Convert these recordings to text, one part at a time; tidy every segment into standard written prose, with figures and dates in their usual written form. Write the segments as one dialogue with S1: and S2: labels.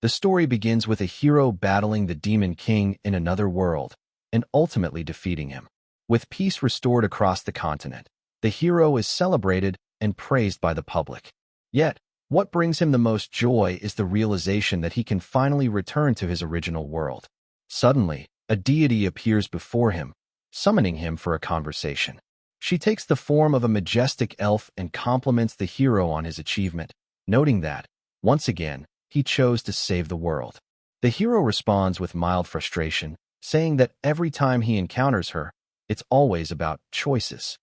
S1: The story begins with a hero battling the Demon King in another world and ultimately defeating him. With peace restored across the continent, the hero is celebrated and praised by the public. Yet, what brings him the most joy is the realization that he can finally return to his original world. Suddenly, a deity appears before him, summoning him for a conversation. She takes the form of a majestic elf and compliments the hero on his achievement, noting that, once again, he chose to save the world. The hero responds with mild frustration, saying that every time he encounters her, it's always about choices.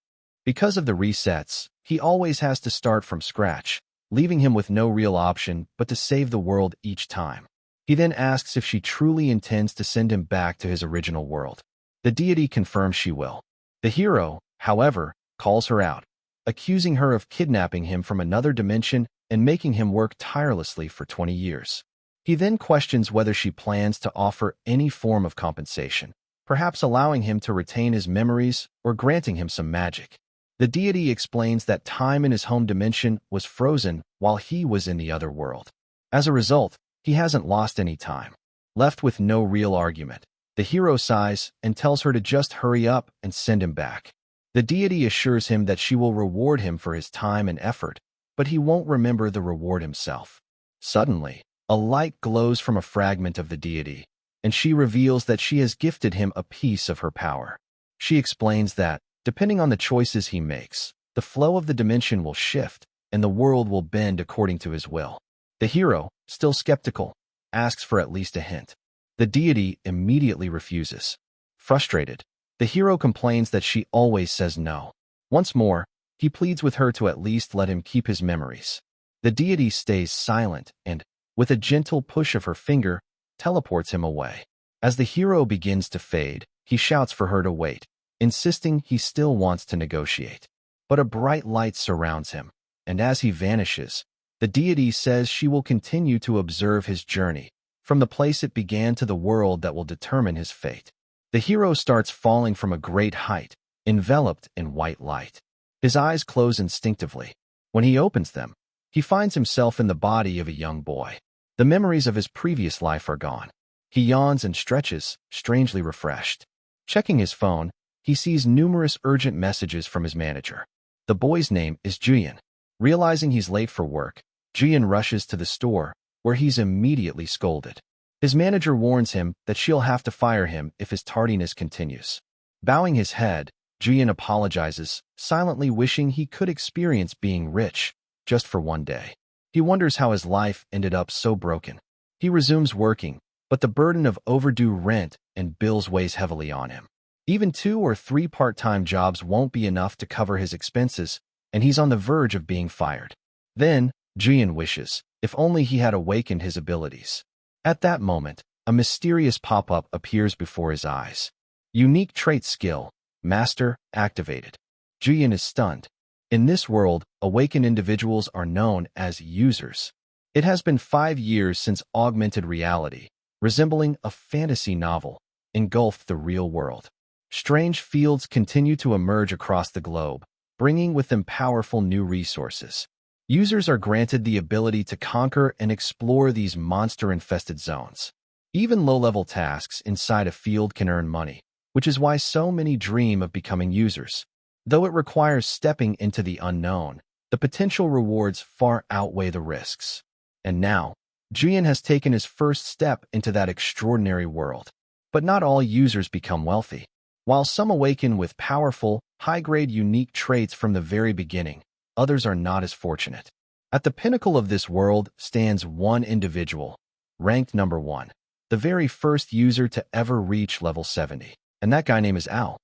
S1: Because of the resets, he always has to start from scratch, leaving him with no real option but to save the world each time. He then asks if she truly intends to send him back to his original world. The deity confirms she will. The hero, however, calls her out, accusing her of kidnapping him from another dimension and making him work tirelessly for 20 years. He then questions whether she plans to offer any form of compensation, perhaps allowing him to retain his memories or granting him some magic. The deity explains that time in his home dimension was frozen while he was in the other world. As a result, he hasn't lost any time. Left with no real argument, the hero sighs and tells her to just hurry up and send him back. The deity assures him that she will reward him for his time and effort, but he won't remember the reward himself. Suddenly, a light glows from a fragment of the deity, and she reveals that she has gifted him a piece of her power. She explains that, depending on the choices he makes, the flow of the dimension will shift, and the world will bend according to his will. The hero, still skeptical, asks for at least a hint. The deity immediately refuses. Frustrated, the hero complains that she always says no. Once more, he pleads with her to at least let him keep his memories. The deity stays silent and, with a gentle push of her finger, teleports him away. As the hero begins to fade, he shouts for her to wait, insisting he still wants to negotiate. But a bright light surrounds him, and as he vanishes, the deity says she will continue to observe his journey, from the place it began to the world that will determine his fate. The hero starts falling from a great height, enveloped in white light. His eyes close instinctively. When he opens them, he finds himself in the body of a young boy. The memories of his previous life are gone. He yawns and stretches, strangely refreshed. Checking his phone, he sees numerous urgent messages from his manager. The boy's name is Julian. Realizing he's late for work, Julian rushes to the store, where he's immediately scolded. His manager warns him that she'll have to fire him if his tardiness continues. Bowing his head, Julian apologizes, silently wishing he could experience being rich, just for one day. He wonders how his life ended up so broken. He resumes working, but the burden of overdue rent and bills weighs heavily on him. Even 2 or 3 part-time jobs won't be enough to cover his expenses, and he's on the verge of being fired. Then, Julian wishes, if only he had awakened his abilities. At that moment, a mysterious pop-up appears before his eyes. Unique trait skill, Master, activated. Julian is stunned. In this world, awakened individuals are known as users. It has been 5 years since augmented reality, resembling a fantasy novel, engulfed the real world. Strange fields continue to emerge across the globe, bringing with them powerful new resources. Users are granted the ability to conquer and explore these monster-infested zones. Even low-level tasks inside a field can earn money, which is why so many dream of becoming users. Though it requires stepping into the unknown, the potential rewards far outweigh the risks. And now, Julian has taken his first step into that extraordinary world. But not all users become wealthy. While some awaken with powerful, high-grade unique traits from the very beginning, others are not as fortunate. At the pinnacle of this world stands one individual, ranked number 1, the very first user to ever reach level 70. And that guy name is Al.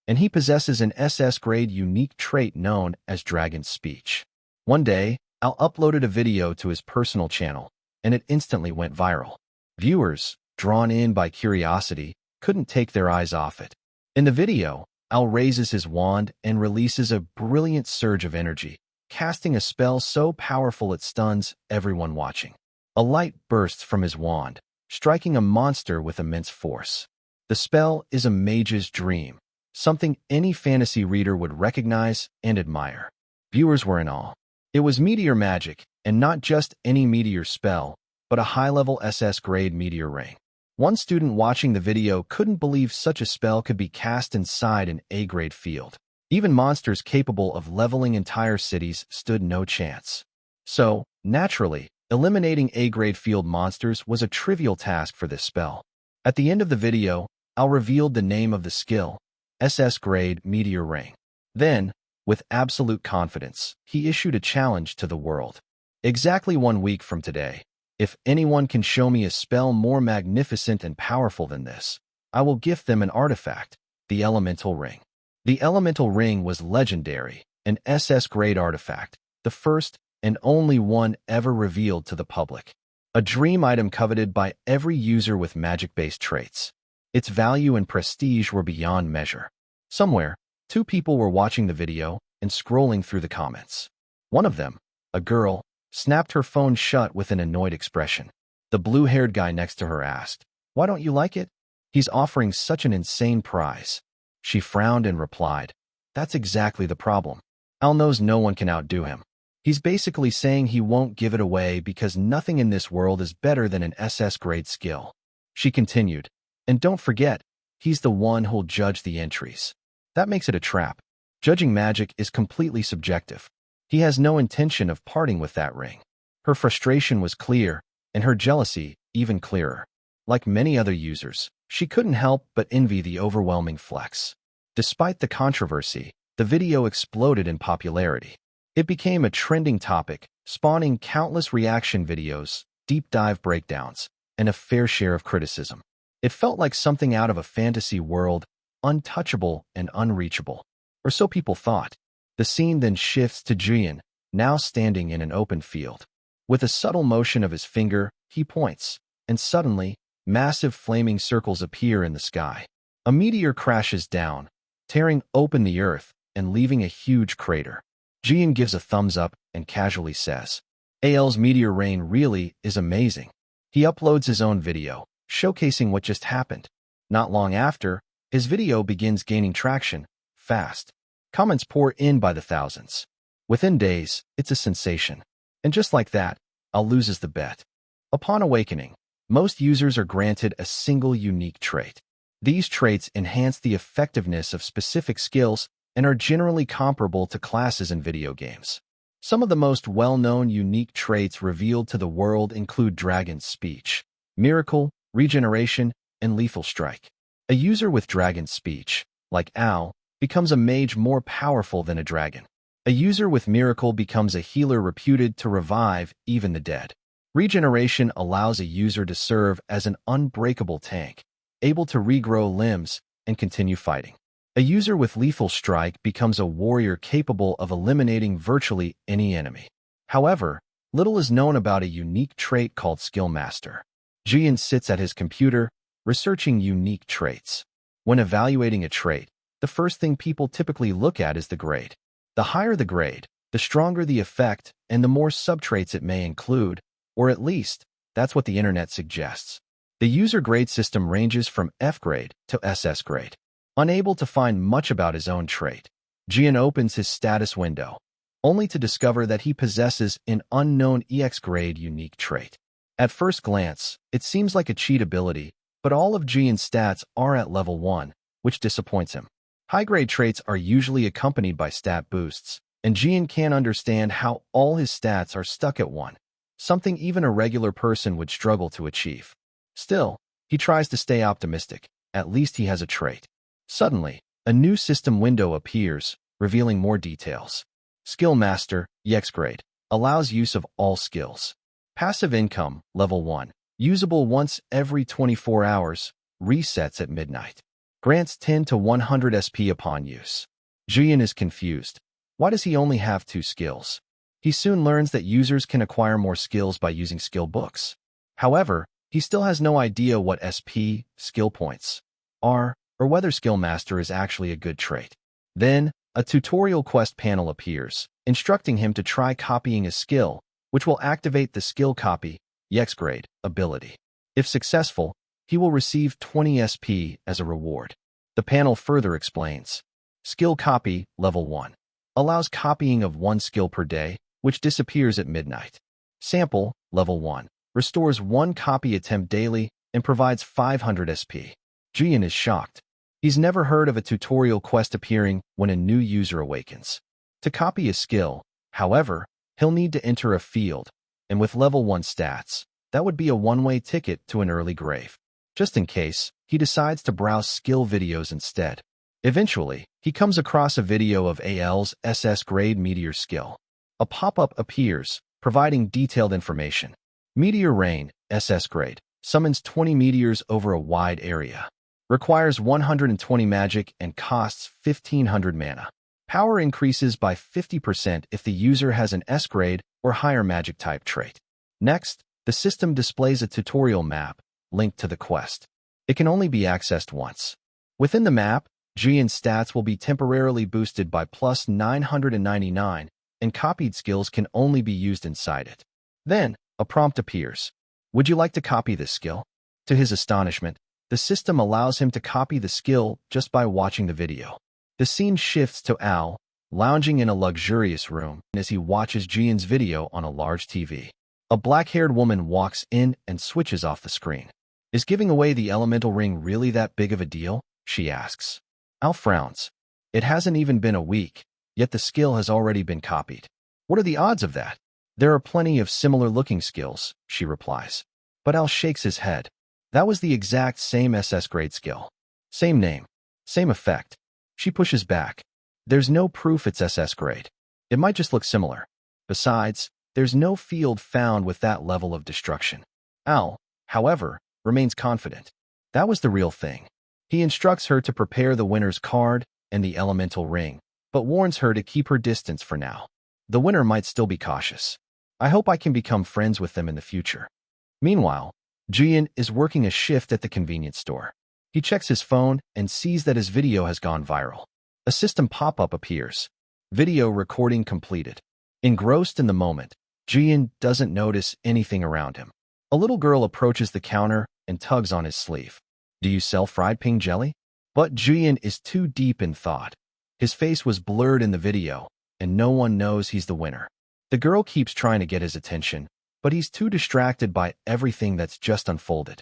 S1: And he possesses an SS-grade unique trait known as Dragon Speech. One day, Al uploaded a video to his personal channel, and it instantly went viral. Viewers, drawn in by curiosity, couldn't take their eyes off it. In the video, Al raises his wand and releases a brilliant surge of energy, casting a spell so powerful it stuns everyone watching. A light bursts from his wand, striking a monster with immense force. The spell is a mage's dream, something any fantasy reader would recognize and admire. Viewers were in awe. It was meteor magic, and not just any meteor spell, but but a high-level SS-grade meteor ring. One student watching the video couldn't believe such a spell could be cast inside an A-grade field. Even monsters capable of leveling entire cities stood no chance. So, naturally, eliminating A-grade field monsters was a trivial task for this spell. At the end of the video, Al revealed the name of the skill, SS-grade meteor ring. Then, with absolute confidence, he issued a challenge to the world. Exactly 1 week from today, if anyone can show me a spell more magnificent and powerful than this, I will gift them an artifact, the Elemental Ring. The Elemental Ring was legendary, an SS-grade artifact, the first and only one ever revealed to the public. A dream item coveted by every user with magic-based traits. Its value and prestige were beyond measure. Somewhere, 2 people were watching the video and scrolling through the comments. One of them, a girl, snapped her phone shut with an annoyed expression. The blue-haired guy next to her asked, "Why don't you like it? He's offering such an insane prize." She frowned and replied, "That's exactly the problem. Al knows no one can outdo him. He's basically saying he won't give it away because nothing in this world is better than an SS-grade skill." She continued, "And don't forget, he's the one who'll judge the entries. That makes it a trap. Judging magic is completely subjective. He has no intention of parting with that ring." Her frustration was clear, and her jealousy even clearer. Like many other users, she couldn't help but envy the overwhelming flex. Despite the controversy, the video exploded in popularity. It became a trending topic, spawning countless reaction videos, deep dive breakdowns, and a fair share of criticism. It felt like something out of a fantasy world, untouchable and unreachable. Or so people thought. The scene then shifts to Jian, now standing in an open field. With a subtle motion of his finger, he points, and suddenly, massive flaming circles appear in the sky. A meteor crashes down, tearing open the earth and leaving a huge crater. Jian gives a thumbs up and casually says, "AL's meteor rain really is amazing." He uploads his own video, showcasing what just happened. Not long after, his video begins gaining traction, fast. Comments pour in by the thousands. Within days, it's a sensation. And just like that, Al loses the bet. Upon awakening, most users are granted a single unique trait. These traits enhance the effectiveness of specific skills and are generally comparable to classes in video games. Some of the most well-known unique traits revealed to the world include Dragon's Speech, Miracle, Regeneration, and Lethal Strike. A user with Dragon's Speech, like Al, becomes a mage more powerful than a dragon. A user with Miracle becomes a healer reputed to revive even the dead. Regeneration allows a user to serve as an unbreakable tank, able to regrow limbs and continue fighting. A user with Lethal Strike becomes a warrior capable of eliminating virtually any enemy. However, little is known about a unique trait called Skill Master. Jian sits at his computer, researching unique traits. When evaluating a trait, the first thing people typically look at is the grade. The higher the grade, the stronger the effect and the more subtraits it may include, or at least, that's what the internet suggests. The user grade system ranges from F grade to SS grade. Unable to find much about his own trait, Jian opens his status window, only to discover that he possesses an unknown EX grade unique trait. At first glance, it seems like a cheat ability, but all of Jian's stats are at level 1, which disappoints him. High-grade traits are usually accompanied by stat boosts, and Jian can't understand how all his stats are stuck at 1, something even a regular person would struggle to achieve. Still, he tries to stay optimistic. At least he has a trait. Suddenly, a new system window appears, revealing more details. Skill Master, EX grade, allows use of all skills. Passive income, level 1, usable once every 24 hours, resets at midnight. Grants 10 to 100 SP upon use. Jian is confused. Why does he only have 2 skills? He soon learns that users can acquire more skills by using skill books. However, he still has no idea what SP, skill points, are, or whether Skill Master is actually a good trait. Then, a tutorial quest panel appears, instructing him to try copying a skill, which will activate the Skill Copy, EX grade, ability. If successful, he will receive 20 SP as a reward. The panel further explains. Skill Copy, level 1, allows copying of 1 skill per day, which disappears at midnight. Sample, level 1, restores 1 copy attempt daily, and provides 500 SP. Jian is shocked. He's never heard of a tutorial quest appearing when a new user awakens. To copy a skill, however, he'll need to enter a field, and with level 1 stats, that would be a one-way ticket to an early grave. Just in case, he decides to browse skill videos instead. Eventually, he comes across a video of AL's SS grade meteor skill. A pop-up appears, providing detailed information. Meteor Rain, SS grade, summons 20 meteors over a wide area. Requires 120 magic and costs 1500 mana. Power increases by 50% if the user has an S grade or higher magic type trait. Next, the system displays a tutorial map linked to the quest. It can only be accessed once. Within the map, Jian's stats will be temporarily boosted by plus 999, and copied skills can only be used inside it. Then, a prompt appears. Would you like to copy this skill? To his astonishment, the system allows him to copy the skill just by watching the video. The scene shifts to Al, lounging in a luxurious room as he watches Jian's video on a large TV. A black-haired woman walks in and switches off the screen. Is giving away the elemental ring really that big of a deal? She asks. Al frowns. It hasn't even been a week, yet the skill has already been copied. What are the odds of that? There are plenty of similar-looking skills, she replies. But Al shakes his head. That was the exact same SS grade skill. Same name. Same effect. She pushes back. There's no proof it's SS grade. It might just look similar. Besides, there's no field found with that level of destruction. Al, however, remains confident. That was the real thing. He instructs her to prepare the winner's card and the elemental ring, but warns her to keep her distance for now. The winner might still be cautious. I hope I can become friends with them in the future. Meanwhile, Jian is working a shift at the convenience store. He checks his phone and sees that his video has gone viral. A system pop-up appears. Video recording completed. Engrossed in the moment, Jian doesn't notice anything around him. A little girl approaches the counter and tugs on his sleeve. Do you sell fried ping jelly? But Jian is too deep in thought. His face was blurred in the video, and no one knows he's the winner. The girl keeps trying to get his attention, but he's too distracted by everything that's just unfolded.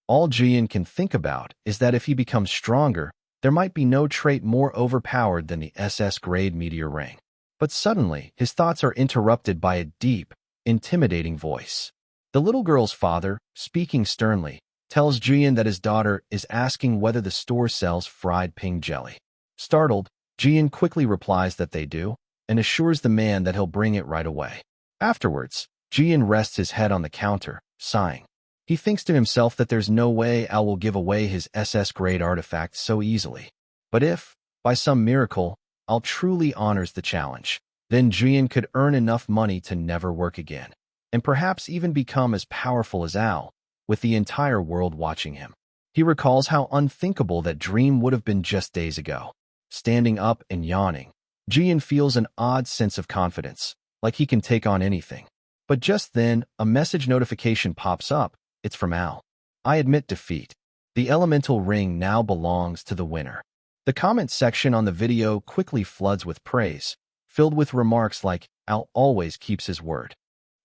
S1: All Jian can think about is that if he becomes stronger, there might be no trait more overpowered than the SS grade meteor ring. But suddenly, his thoughts are interrupted by a deep, intimidating voice. The little girl's father, speaking sternly, tells Jian that his daughter is asking whether the store sells fried ping jelly. Startled, Jian quickly replies that they do, and assures the man that he'll bring it right away. Afterwards, Jian rests his head on the counter, sighing. He thinks to himself that there's no way Al will give away his SS grade artifact so easily. But if, by some miracle, Al truly honors the challenge, then Jian could earn enough money to never work again, and perhaps even become as powerful as Al, with the entire world watching him. He recalls how unthinkable that dream would have been just days ago. Standing up and yawning, Jian feels an odd sense of confidence, like he can take on anything. But just then, a message notification pops up. It's from Al. I admit defeat. The elemental ring now belongs to the winner. The comment section on the video quickly floods with praise, filled with remarks like, Al always keeps his word.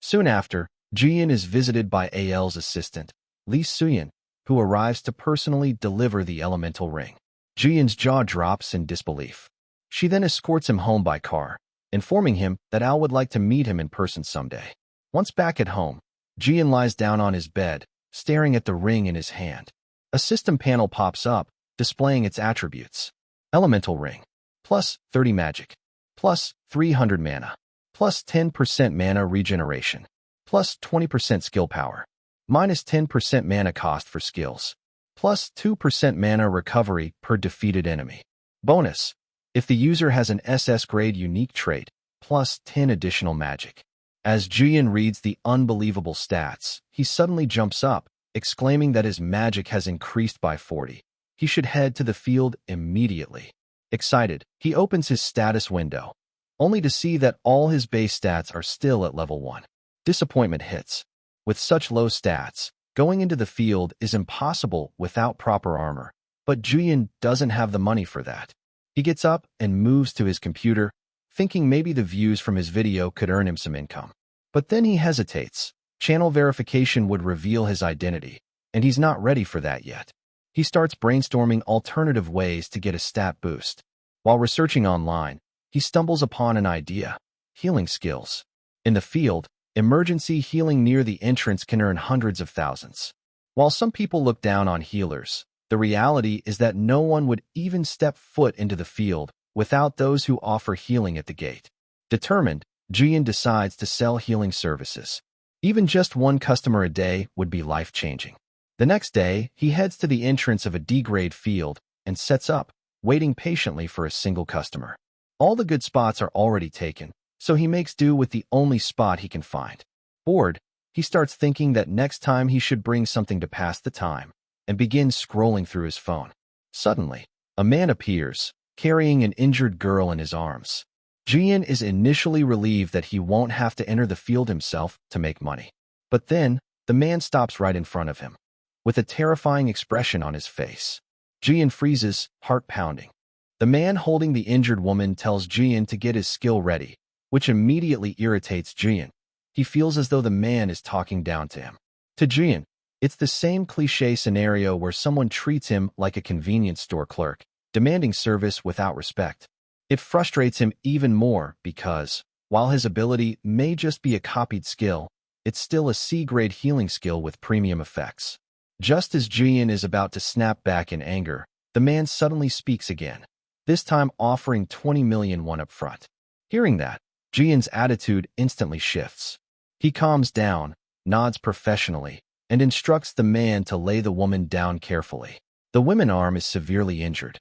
S1: Soon after, Jian is visited by Al's assistant, Li Suyan, who arrives to personally deliver the elemental ring. Jian's jaw drops in disbelief. She then escorts him home by car, informing him that Al would like to meet him in person someday. Once back at home, Jian lies down on his bed, staring at the ring in his hand. A system panel pops up, displaying its attributes. Elemental ring. Plus 30 magic. Plus 300 mana. Plus 10% mana regeneration. Plus 20% skill power. Minus 10% mana cost for skills. Plus 2% mana recovery per defeated enemy. Bonus. If the user has an SS grade unique trait, plus 10 additional magic. As Jian reads the unbelievable stats, he suddenly jumps up, exclaiming that his magic has increased by 40. He should head to the field immediately. Excited, he opens his status window, only to see that all his base stats are still at level 1. Disappointment hits. With such low stats, going into the field is impossible without proper armor, but Jian doesn't have the money for that. He gets up and moves to his computer, thinking maybe the views from his video could earn him some income. But then he hesitates. Channel verification would reveal his identity, and he's not ready for that yet. He starts brainstorming alternative ways to get a stat boost. While researching online, he stumbles upon an idea: healing skills. In the field, emergency healing near the entrance can earn hundreds of thousands. While some people look down on healers, the reality is that no one would even step foot into the field without those who offer healing at the gate. Determined, Jian decides to sell healing services. Even just one customer a day would be life-changing. The next day, he heads to the entrance of a D-grade field and sets up, waiting patiently for a single customer. All the good spots are already taken, so he makes do with the only spot he can find. Bored, he starts thinking that next time he should bring something to pass the time, and begins scrolling through his phone. Suddenly, a man appears, carrying an injured girl in his arms. Jian is initially relieved that he won't have to enter the field himself to make money. But then, the man stops right in front of him, with a terrifying expression on his face. Jian freezes, heart pounding. The man holding the injured woman tells Jian to get his skill ready, which immediately irritates Jian. He feels as though the man is talking down to him. To Jian, it's the same cliché scenario where someone treats him like a convenience store clerk, demanding service without respect. It frustrates him even more because, while his ability may just be a copied skill, it's still a C-grade healing skill with premium effects. Just as Jian is about to snap back in anger, the man suddenly speaks again, this time offering 20 million won up front. Hearing that, Jian's attitude instantly shifts. He calms down, nods professionally, and instructs the man to lay the woman down carefully. The woman's arm is severely injured.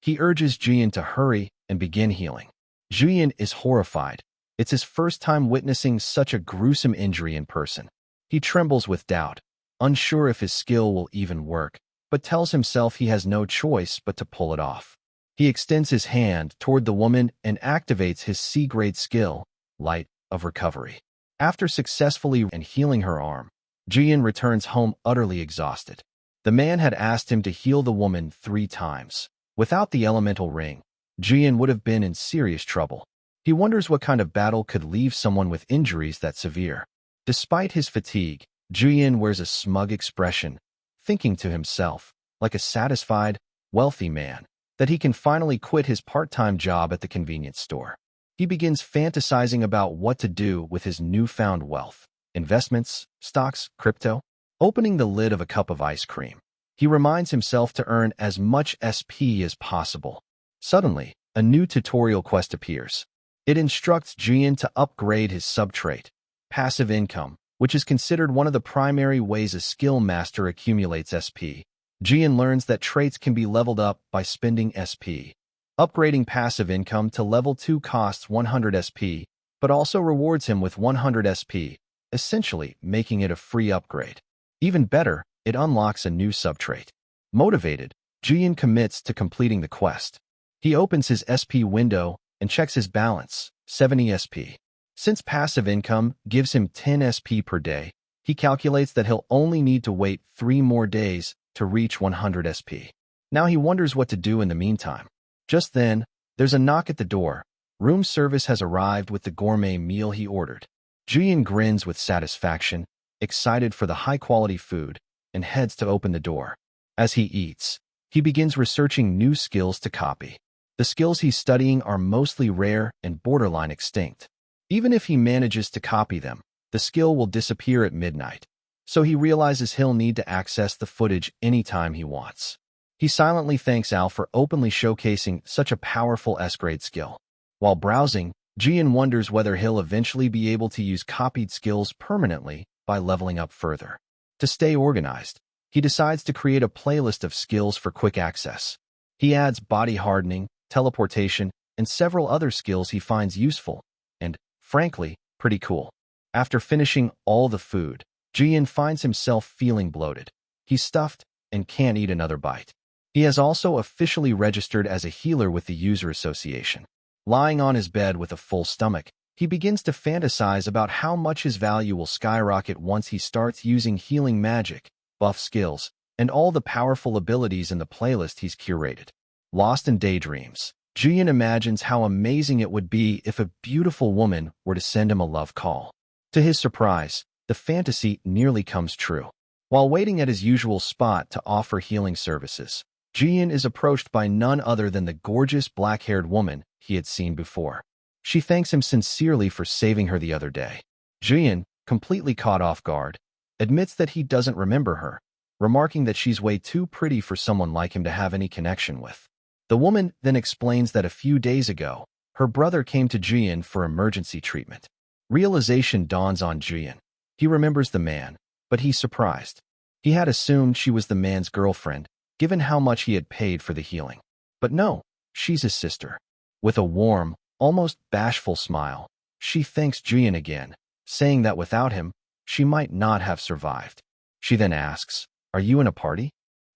S1: He urges Jian to hurry and begin healing. Jian is horrified. It's his first time witnessing such a gruesome injury in person. He trembles with doubt, unsure if his skill will even work, but tells himself he has no choice but to pull it off. He extends his hand toward the woman and activates his C-grade skill, Light of Recovery. After successfully healing her arm, Jian returns home utterly exhausted. The man had asked him to heal the woman 3 times. Without the elemental ring, Jian would have been in serious trouble. He wonders what kind of battle could leave someone with injuries that severe. Despite his fatigue, Jian wears a smug expression, thinking to himself, like a satisfied, wealthy man, that he can finally quit his part-time job at the convenience store. He begins fantasizing about what to do with his newfound wealth: investments, stocks, crypto. Opening the lid of a cup of ice cream, he reminds himself to earn as much SP as possible. Suddenly, a new tutorial quest appears. It instructs Jian to upgrade his subtrait, passive income, which is considered one of the primary ways a skill master accumulates SP. Jian learns that traits can be leveled up by spending SP. Upgrading passive income to level 2 costs 100 SP, but also rewards him with 100 SP, essentially making it a free upgrade. Even better, it unlocks a new subtrait. Motivated, Jian commits to completing the quest. He opens his SP window and checks his balance, 70 SP. Since passive income gives him 10 SP per day, he calculates that he'll only need to wait 3 more days to reach 100 SP. Now he wonders what to do in the meantime. Just then, there's a knock at the door. Room service has arrived with the gourmet meal he ordered. Jian grins with satisfaction, excited for the high-quality food, and heads to open the door. As he eats, he begins researching new skills to copy. The skills he's studying are mostly rare and borderline extinct. Even if he manages to copy them, the skill will disappear at midnight, so he realizes he'll need to access the footage anytime he wants. He silently thanks Al for openly showcasing such a powerful S-grade skill. While browsing, Jian wonders whether he'll eventually be able to use copied skills permanently by leveling up further. To stay organized, he decides to create a playlist of skills for quick access. He adds body hardening, teleportation, and several other skills he finds useful and, frankly, pretty cool. After finishing all the food, Jian finds himself feeling bloated. He's stuffed and can't eat another bite. He has also officially registered as a healer with the User Association. Lying on his bed with a full stomach, he begins to fantasize about how much his value will skyrocket once he starts using healing magic, buff skills, and all the powerful abilities in the playlist he's curated. Lost in daydreams, Jian imagines how amazing it would be if a beautiful woman were to send him a love call. To his surprise, the fantasy nearly comes true. While waiting at his usual spot to offer healing services, Jian is approached by none other than the gorgeous black-haired woman he had seen before. She thanks him sincerely for saving her the other day. Jian, completely caught off guard, admits that he doesn't remember her, remarking that she's way too pretty for someone like him to have any connection with. The woman then explains that a few days ago, her brother came to Jian for emergency treatment. Realization dawns on Jian. He remembers the man, but he's surprised. He had assumed she was the man's girlfriend, given how much he had paid for the healing. But no, she's his sister. With a warm, almost bashful smile, she thanks Jian again, saying that without him, she might not have survived. She then asks, "Are you in a party?"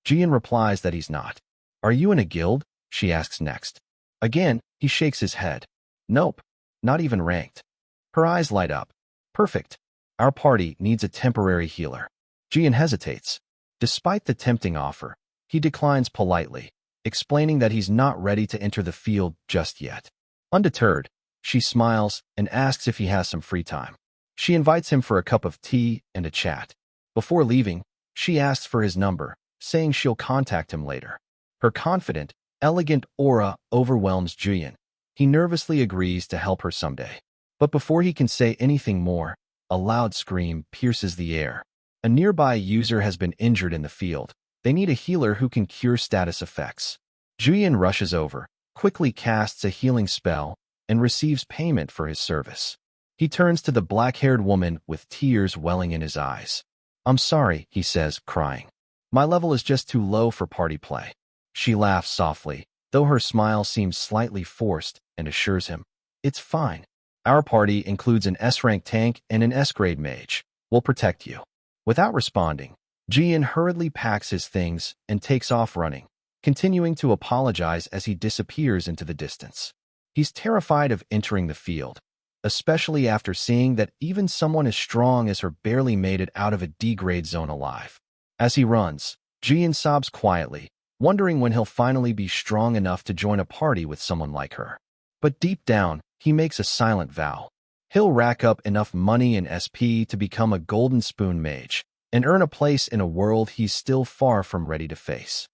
S1: Jian replies that he's not. "Are you in a guild?" she asks next. Again, he shakes his head. "Nope, not even ranked." Her eyes light up. "Perfect. Our party needs a temporary healer." Jian hesitates. Despite the tempting offer, he declines politely, explaining that he's not ready to enter the field just yet. Undeterred, she smiles and asks if he has some free time. She invites him for a cup of tea and a chat. Before leaving, she asks for his number, saying she'll contact him later. Her confident, elegant aura overwhelms Jian. He nervously agrees to help her someday. But before he can say anything more, a loud scream pierces the air. A nearby user has been injured in the field. They need a healer who can cure status effects. Jian rushes over, quickly casts a healing spell, and receives payment for his service. He turns to the black-haired woman with tears welling in his eyes. "I'm sorry," he says, crying. "My level is just too low for party play." She laughs softly, though her smile seems slightly forced, and assures him, "It's fine. Our party includes an S-rank tank and an S-grade mage. We'll protect you." Without responding, Jian hurriedly packs his things and takes off running, continuing to apologize as he disappears into the distance. He's terrified of entering the field, especially after seeing that even someone as strong as her barely made it out of a D-grade zone alive. As he runs, Jian sobs quietly, wondering when he'll finally be strong enough to join a party with someone like her. But deep down, he makes a silent vow. He'll rack up enough money and SP to become a golden spoon mage and earn a place in a world he's still far from ready to face.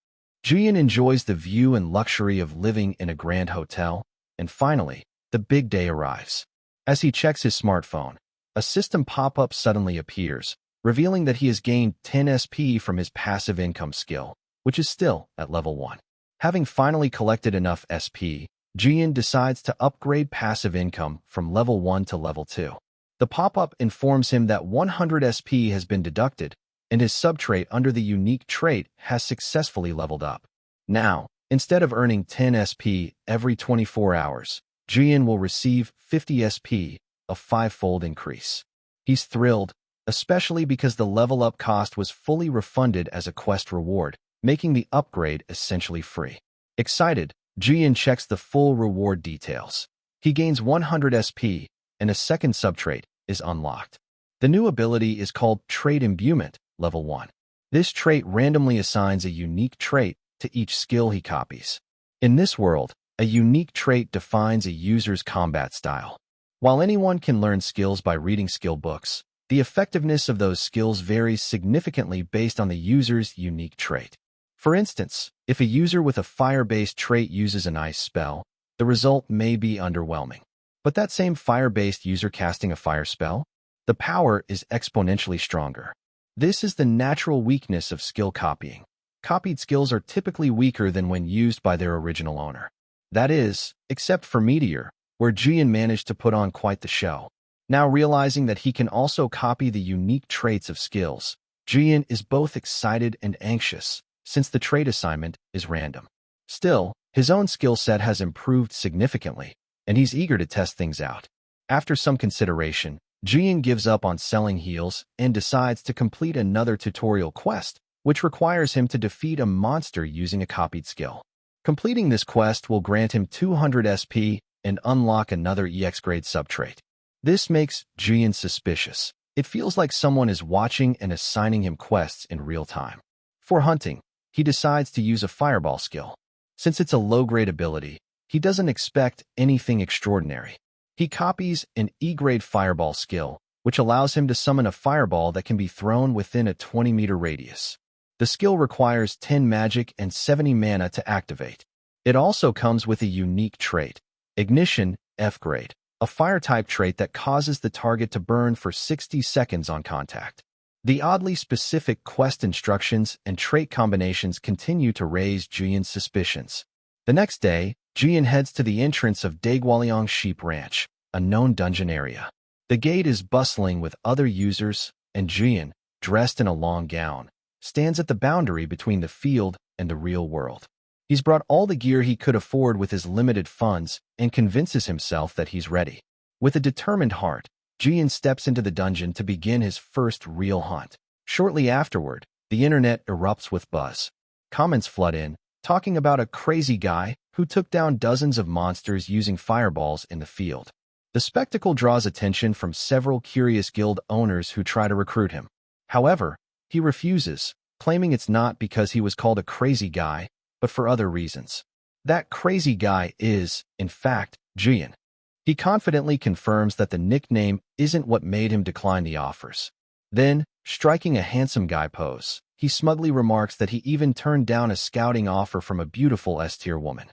S1: Jian enjoys the view and luxury of living in a grand hotel, and finally, the big day arrives. As he checks his smartphone, a system pop-up suddenly appears, revealing that he has gained 10 SP from his passive income skill, which is still at level 1. Having finally collected enough SP, Jian decides to upgrade passive income from level 1 to level 2. The pop-up informs him that 100 SP has been deducted, and his subtrait under the unique trait has successfully leveled up. Now, instead of earning 10 SP every 24 hours, Jian will receive 50 SP, a 5-fold increase. He's thrilled, especially because the level-up cost was fully refunded as a quest reward, making the upgrade essentially free. Excited, Jian checks the full reward details. He gains 100 SP, and a second subtrait is unlocked. The new ability is called Trait Imbuement, level 1. This trait randomly assigns a unique trait to each skill he copies. In this world, a unique trait defines a user's combat style. While anyone can learn skills by reading skill books, the effectiveness of those skills varies significantly based on the user's unique trait. For instance, if a user with a fire-based trait uses an ice spell, the result may be underwhelming. But that same fire-based user casting a fire spell, the power is exponentially stronger. This is the natural weakness of skill copying. Copied skills are typically weaker than when used by their original owner. That is, except for Meteor, where Jian managed to put on quite the show. Now realizing that he can also copy the unique traits of skills, Jian is both excited and anxious, since the trait assignment is random. Still, his own skill set has improved significantly, and he's eager to test things out. After some consideration, Jian gives up on selling heals and decides to complete another tutorial quest, which requires him to defeat a monster using a copied skill. Completing this quest will grant him 200 SP and unlock another EX-grade subtrait. This makes Jian suspicious. It feels like someone is watching and assigning him quests in real time. For hunting, he decides to use a fireball skill. Since it's a low-grade ability, he doesn't expect anything extraordinary. He copies an E-grade fireball skill, which allows him to summon a fireball that can be thrown within a 20-meter radius. The skill requires 10 magic and 70 mana to activate. It also comes with a unique trait, Ignition, F grade, a fire-type trait that causes the target to burn for 60 seconds on contact. The oddly specific quest instructions and trait combinations continue to raise Jian's suspicions. The next day, Jian heads to the entrance of Daegwaliang Sheep Ranch, a known dungeon area. The gate is bustling with other users, and Jian, dressed in a long gown, stands at the boundary between the field and the real world. He's brought all the gear he could afford with his limited funds and convinces himself that he's ready. With a determined heart, Jian steps into the dungeon to begin his first real hunt. Shortly afterward, the internet erupts with buzz. Comments flood in, talking about a crazy guy who took down dozens of monsters using fireballs in the field. The spectacle draws attention from several curious guild owners who try to recruit him. However, he refuses, claiming it's not because he was called a crazy guy, but for other reasons. That crazy guy is, in fact, Jian. He confidently confirms that the nickname isn't what made him decline the offers. Then, striking a handsome guy pose, he smugly remarks that he even turned down a scouting offer from a beautiful S-tier woman.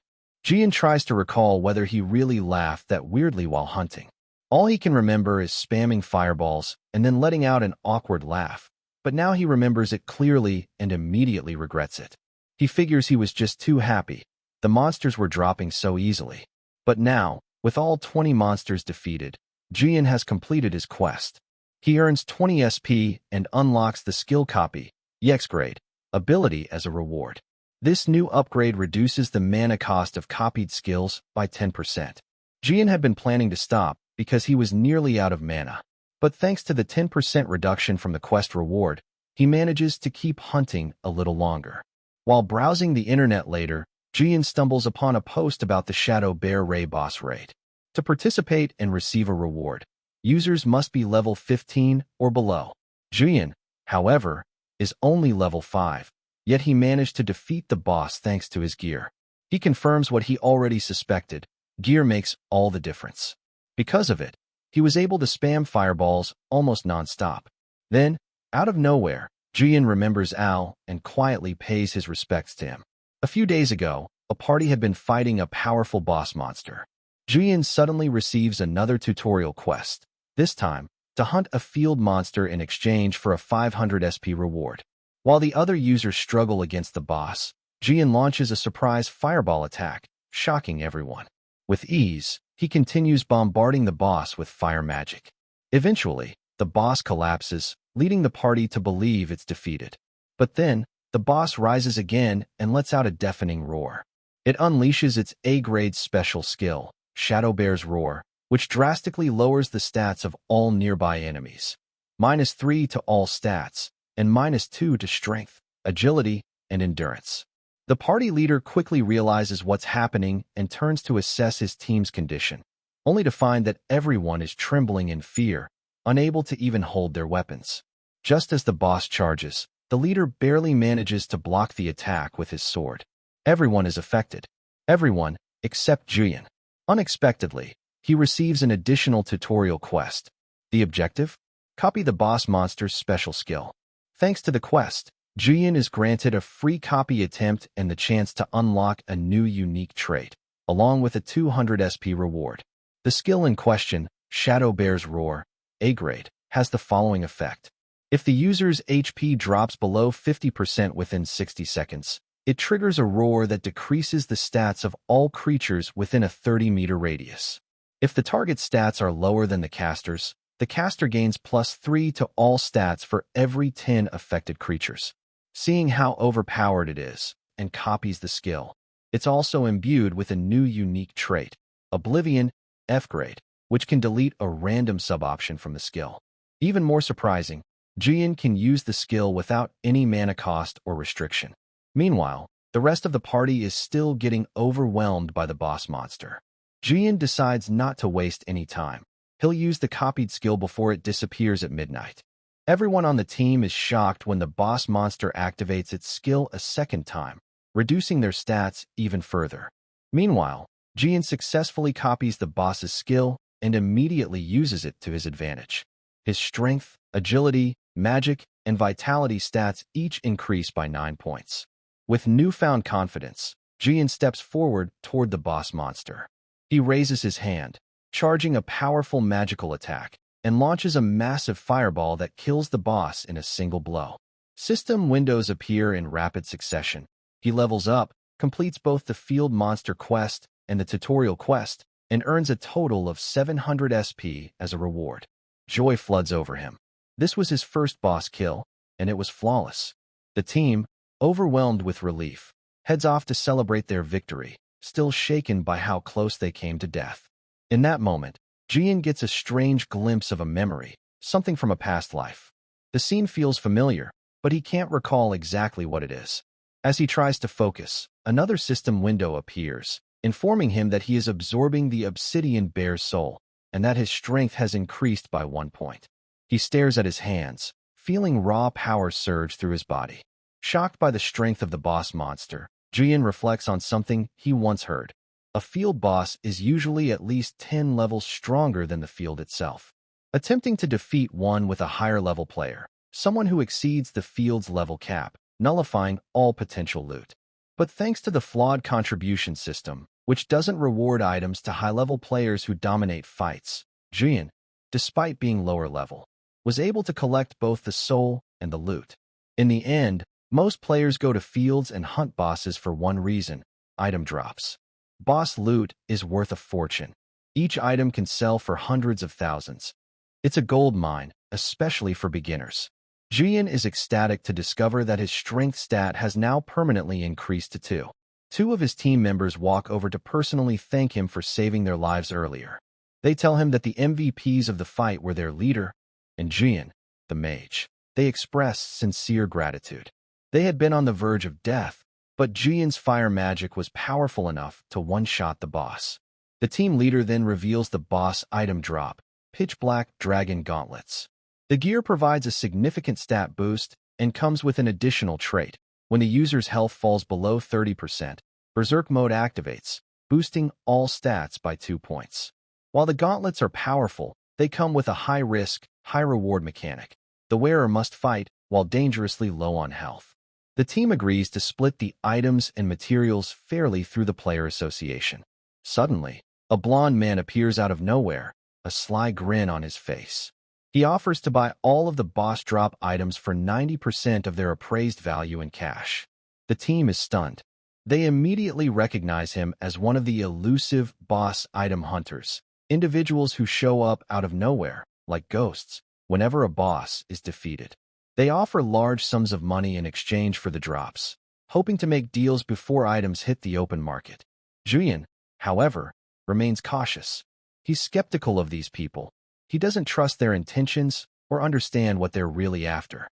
S1: Jian tries to recall whether he really laughed that weirdly while hunting. All he can remember is spamming fireballs and then letting out an awkward laugh, but now he remembers it clearly and immediately regrets it. He figures he was just too happy. The monsters were dropping so easily. But now, with all 20 monsters defeated, Jian has completed his quest. He earns 20 SP and unlocks the skill copy, EX grade, ability as a reward. This new upgrade reduces the mana cost of copied skills by 10%. Jian had been planning to stop because he was nearly out of mana. But thanks to the 10% reduction from the quest reward, he manages to keep hunting a little longer. While browsing the internet later, Jian stumbles upon a post about the Shadow Bear Ray boss raid. To participate and receive a reward, users must be level 15 or below. Jian, however, is only level 5, yet he managed to defeat the boss thanks to his gear. He confirms what he already suspected: gear makes all the difference. Because of it, he was able to spam fireballs almost non-stop. Then, out of nowhere, Jian remembers Al and quietly pays his respects to him. A few days ago, a party had been fighting a powerful boss monster. Jian suddenly receives another tutorial quest, this time to hunt a field monster in exchange for a 500 SP reward. While the other users struggle against the boss, Jian launches a surprise fireball attack, shocking everyone. With ease, he continues bombarding the boss with fire magic. Eventually, the boss collapses, leading the party to believe it's defeated. But then, the boss rises again and lets out a deafening roar. It unleashes its A-grade special skill, Shadow Bear's Roar, which drastically lowers the stats of all nearby enemies. -3 to all stats, and -2 to strength, agility, and endurance. The party leader quickly realizes what's happening and turns to assess his team's condition, only to find that everyone is trembling in fear, unable to even hold their weapons. Just as the boss charges, the leader barely manages to block the attack with his sword. Everyone is affected. Everyone, except Jian. Unexpectedly, he receives an additional tutorial quest. The objective? Copy the boss monster's special skill. Thanks to the quest, Jian is granted a free copy attempt and the chance to unlock a new unique trait, along with a 200 SP reward. The skill in question, Shadow Bear's Roar, A-grade, has the following effect. If the user's HP drops below 50% within 60 seconds, it triggers a roar that decreases the stats of all creatures within a 30-meter radius. If the target's stats are lower than the caster gains +3 to all stats for every 10 affected creatures. Seeing how overpowered it is, and copies the skill, it's also imbued with a new unique trait, Oblivion, F-grade, which can delete a random sub-option from the skill. Even more surprising, Jian can use the skill without any mana cost or restriction. Meanwhile, the rest of the party is still getting overwhelmed by the boss monster. Jian decides not to waste any time. He'll use the copied skill before it disappears at midnight. Everyone on the team is shocked when the boss monster activates its skill a second time, reducing their stats even further. Meanwhile, Jian successfully copies the boss's skill and immediately uses it to his advantage. His strength, agility, magic, and vitality stats each increase by 9 points. With newfound confidence, Jian steps forward toward the boss monster. He raises his hand, charging a powerful magical attack, and launches a massive fireball that kills the boss in a single blow. System windows appear in rapid succession. He levels up, completes both the field monster quest and the tutorial quest, and earns a total of 700 SP as a reward. Joy floods over him. This was his first boss kill, and it was flawless. The team, overwhelmed with relief, heads off to celebrate their victory, still shaken by how close they came to death. In that moment, Jian gets a strange glimpse of a memory, something from a past life. The scene feels familiar, but he can't recall exactly what it is. As he tries to focus, another system window appears, informing him that he is absorbing the obsidian bear's soul, and that his strength has increased by 1 point. He stares at his hands, feeling raw power surge through his body. Shocked by the strength of the boss monster, Jian reflects on something he once heard. A field boss is usually at least 10 levels stronger than the field itself. Attempting to defeat one with a higher level player, someone who exceeds the field's level cap, nullifying all potential loot. But thanks to the flawed contribution system, which doesn't reward items to high-level players who dominate fights, Jian, despite being lower level, was able to collect both the soul and the loot. In the end, most players go to fields and hunt bosses for one reason: item drops. Boss loot is worth a fortune. Each item can sell for hundreds of thousands. It's a gold mine, especially for beginners. Jian is ecstatic to discover that his strength stat has now permanently increased to 2. Two of his team members walk over to personally thank him for saving their lives earlier. They tell him that the MVPs of the fight were their leader and Jian, the mage. They express sincere gratitude. They had been on the verge of death, but Jian's fire magic was powerful enough to one-shot the boss. The team leader then reveals the boss item drop: pitch-black dragon gauntlets. The gear provides a significant stat boost and comes with an additional trait. When the user's health falls below 30%, Berserk mode activates, boosting all stats by 2 points. While the gauntlets are powerful, they come with a high-risk, high-reward mechanic. The wearer must fight while dangerously low on health. The team agrees to split the items and materials fairly through the player association. Suddenly, a blond man appears out of nowhere, a sly grin on his face. He offers to buy all of the boss drop items for 90% of their appraised value in cash. The team is stunned. They immediately recognize him as one of the elusive boss item hunters, individuals who show up out of nowhere, like ghosts, whenever a boss is defeated. They offer large sums of money in exchange for the drops, hoping to make deals before items hit the open market. Jian, however, remains cautious. He's skeptical of these people. He doesn't trust their intentions or understand what they're really after.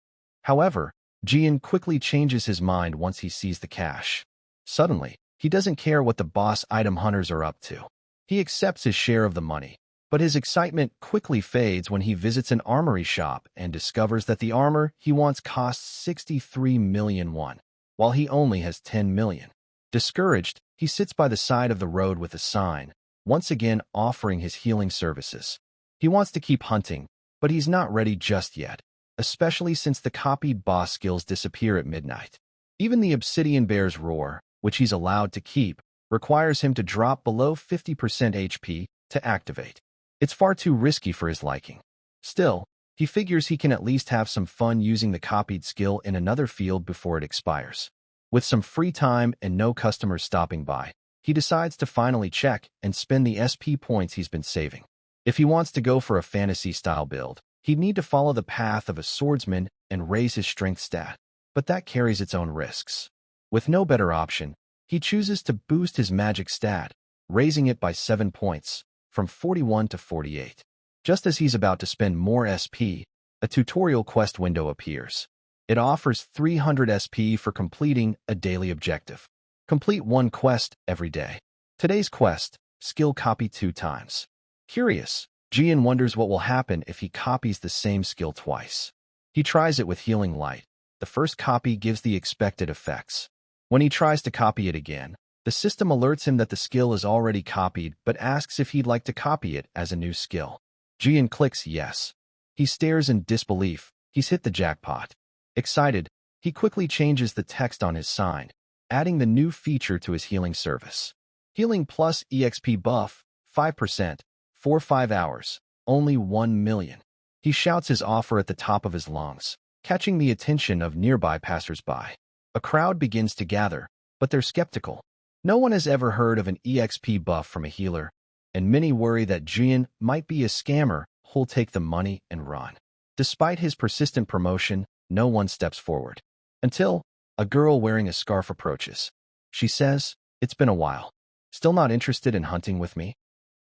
S1: However, Jian quickly changes his mind once he sees the cash. Suddenly, he doesn't care what the boss item hunters are up to. He accepts his share of the money, but his excitement quickly fades when he visits an armory shop and discovers that the armor he wants costs 63 million won, while he only has 10 million. Discouraged, he sits by the side of the road with a sign, once again offering his healing services. He wants to keep hunting, but he's not ready just yet, especially since the copied boss skills disappear at midnight. Even the obsidian bear's roar, which he's allowed to keep, requires him to drop below 50% HP to activate. It's far too risky for his liking. Still, he figures he can at least have some fun using the copied skill in another field before it expires. With some free time and no customers stopping by, he decides to finally check and spend the SP points he's been saving. If he wants to go for a fantasy-style build, he'd need to follow the path of a swordsman and raise his strength stat, but that carries its own risks. With no better option, he chooses to boost his magic stat, raising it by 7 points, from 41 to 48. Just as he's about to spend more SP, a tutorial quest window appears. It offers 300 SP for completing a daily objective. Complete one quest every day. Today's quest, skill copy 2 times. Curious, Jian wonders what will happen if he copies the same skill twice. He tries it with Healing Light. The first copy gives the expected effects. When he tries to copy it again, the system alerts him that the skill is already copied but asks if he'd like to copy it as a new skill. Jian clicks yes. He stares in disbelief. He's hit the jackpot. Excited, he quickly changes the text on his sign, adding the new feature to his healing service. Healing plus EXP buff, 5%, for 5 hours, only 1 million. He shouts his offer at the top of his lungs, catching the attention of nearby passersby. A crowd begins to gather, but they're skeptical. No one has ever heard of an EXP buff from a healer, and many worry that Jian might be a scammer who'll take the money and run. Despite his persistent promotion, no one steps forward. Until a girl wearing a scarf approaches. She says, "It's been a while. Still not interested in hunting with me?"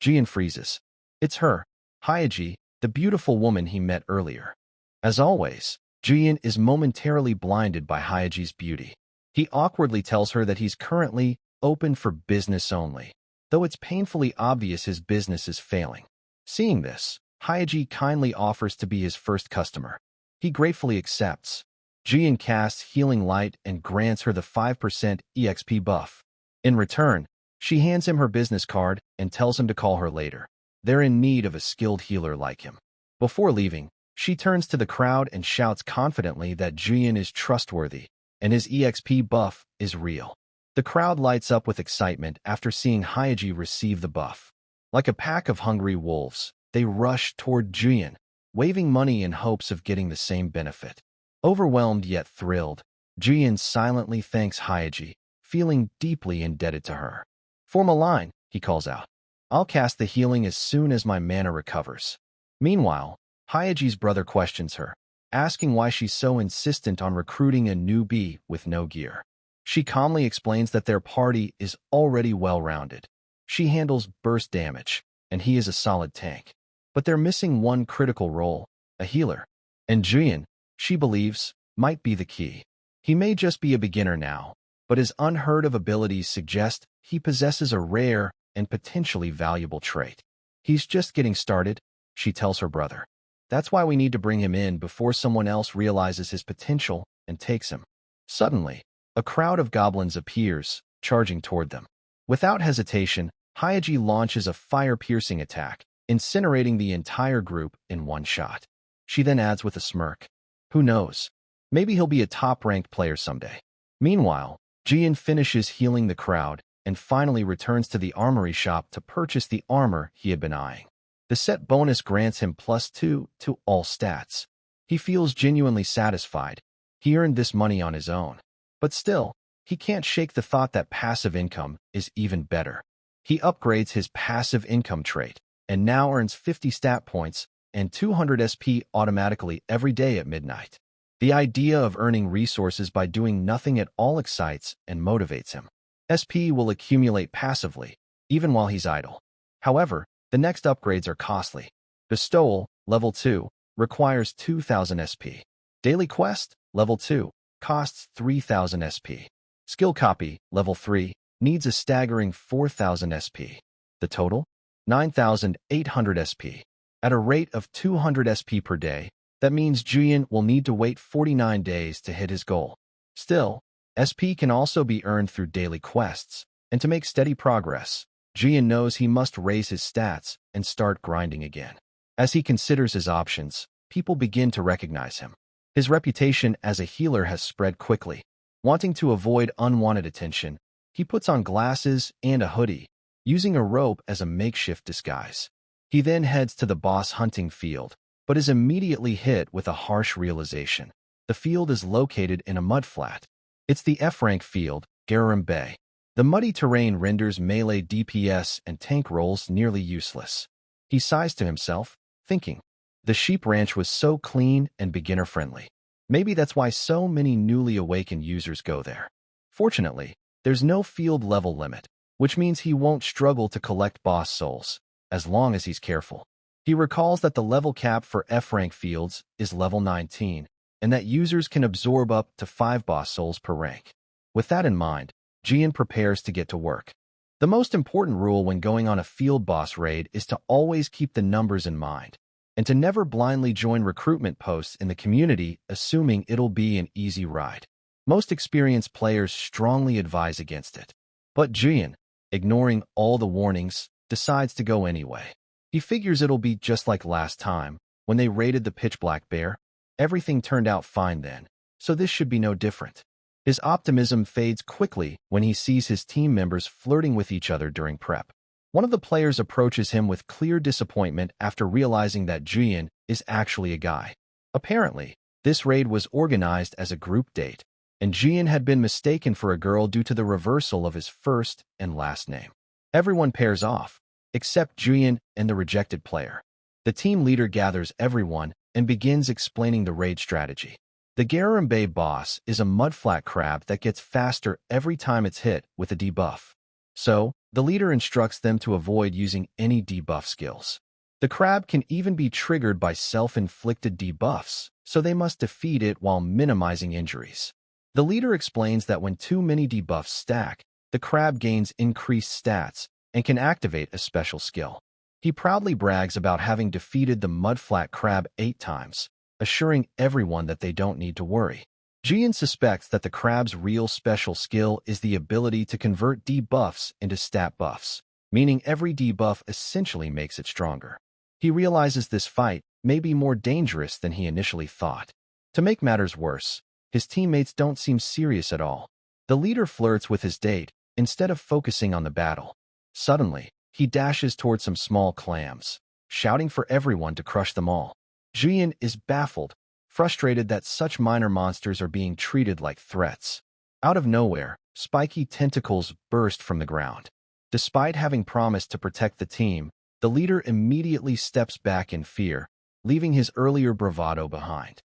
S1: Jian freezes. It's her, Hyaji, the beautiful woman he met earlier. As always, Jian is momentarily blinded by Hyaji's beauty. He awkwardly tells her that he's currently open for business only, though it's painfully obvious his business is failing. Seeing this, Hyaji kindly offers to be his first customer. He gratefully accepts. Jian casts Healing Light and grants her the 5% EXP buff. In return, she hands him her business card and tells him to call her later. They're in need of a skilled healer like him. Before leaving, she turns to the crowd and shouts confidently that Jian is trustworthy and his EXP buff is real. The crowd lights up with excitement after seeing Hyaji receive the buff. Like a pack of hungry wolves, they rush toward Jian, waving money in hopes of getting the same benefit. Overwhelmed yet thrilled, Jian silently thanks Hyaji, feeling deeply indebted to her. "Form a line," he calls out. "I'll cast the healing as soon as my mana recovers." Meanwhile, Hyaji's brother questions her, asking why she's so insistent on recruiting a newbie with no gear. She calmly explains that their party is already well-rounded. She handles burst damage, and he is a solid tank. But they're missing one critical role, a healer. And Jian, she believes, might be the key. He may just be a beginner now, but his unheard-of abilities suggest he possesses a rare and potentially valuable trait. He's just getting started, she tells her brother. That's why we need to bring him in before someone else realizes his potential and takes him. Suddenly, a crowd of goblins appears, charging toward them. Without hesitation, Hyaji launches a fire-piercing attack, incinerating the entire group in one shot. She then adds with a smirk, "Who knows? Maybe he'll be a top-ranked player someday." Meanwhile, Jian finishes healing the crowd and finally returns to the armory shop to purchase the armor he had been eyeing. The set bonus grants him +2 to all stats. He feels genuinely satisfied. He earned this money on his own. But still, he can't shake the thought that passive income is even better. He upgrades his passive income trait and now earns 50 stat points and 200 SP automatically every day at midnight. The idea of earning resources by doing nothing at all excites and motivates him. SP will accumulate passively, even while he's idle. However, the next upgrades are costly. Bestowal, level 2, requires 2,000 SP. Daily Quest, level 2, costs 3,000 SP. Skill Copy, level 3, needs a staggering 4,000 SP. The total? 9,800 SP. At a rate of 200 SP per day, that means Jian will need to wait 49 days to hit his goal. Still, SP can also be earned through daily quests, and to make steady progress, Jian knows he must raise his stats and start grinding again. As he considers his options, people begin to recognize him. His reputation as a healer has spread quickly. Wanting to avoid unwanted attention, he puts on glasses and a hoodie, using a rope as a makeshift disguise. He then heads to the boss hunting field, but is immediately hit with a harsh realization. The field is located in a mudflat. It's the F-rank field, Garum Bay. The muddy terrain renders melee DPS and tank rolls nearly useless. He sighs to himself, thinking, the sheep ranch was so clean and beginner-friendly. Maybe that's why so many newly awakened users go there. Fortunately, there's no field level limit, which means he won't struggle to collect boss souls, as long as he's careful. He recalls that the level cap for F-rank fields is level 19, and that users can absorb up to 5 boss souls per rank. With that in mind, Jian prepares to get to work. The most important rule when going on a field boss raid is to always keep the numbers in mind, and to never blindly join recruitment posts in the community assuming it'll be an easy ride. Most experienced players strongly advise against it. But Jian, ignoring all the warnings, decides to go anyway. He figures it'll be just like last time, When they raided the pitch-black bear, everything turned out fine then, so this should be no different. His optimism fades quickly when he sees his team members flirting with each other during prep. One of the players approaches him with clear disappointment after realizing that Jian is actually a guy. Apparently, this raid was organized as a group date, and Jian had been mistaken for a girl due to the reversal of his first and last name. Everyone pairs off, except Jian and the rejected player. The team leader gathers everyone and begins explaining the raid strategy. The Garambe boss is a mudflat crab that gets faster every time it's hit with a debuff. So, the leader instructs them to avoid using any debuff skills. The crab can even be triggered by self-inflicted debuffs, so they must defeat it while minimizing injuries. The leader explains that when too many debuffs stack, the crab gains increased stats and can activate a special skill. He proudly brags about having defeated the mudflat crab 8 times, assuring everyone that they don't need to worry. Jian suspects that the crab's real special skill is the ability to convert debuffs into stat buffs, meaning every debuff essentially makes it stronger. He realizes this fight may be more dangerous than he initially thought. To make matters worse, his teammates don't seem serious at all. The leader flirts with his date instead of focusing on the battle. Suddenly, he dashes toward some small clams, shouting for everyone to crush them all. Jian is baffled, frustrated that such minor monsters are being treated like threats. Out of nowhere, spiky tentacles burst from the ground. Despite having promised to protect the team, the leader immediately steps back in fear, leaving his earlier bravado behind.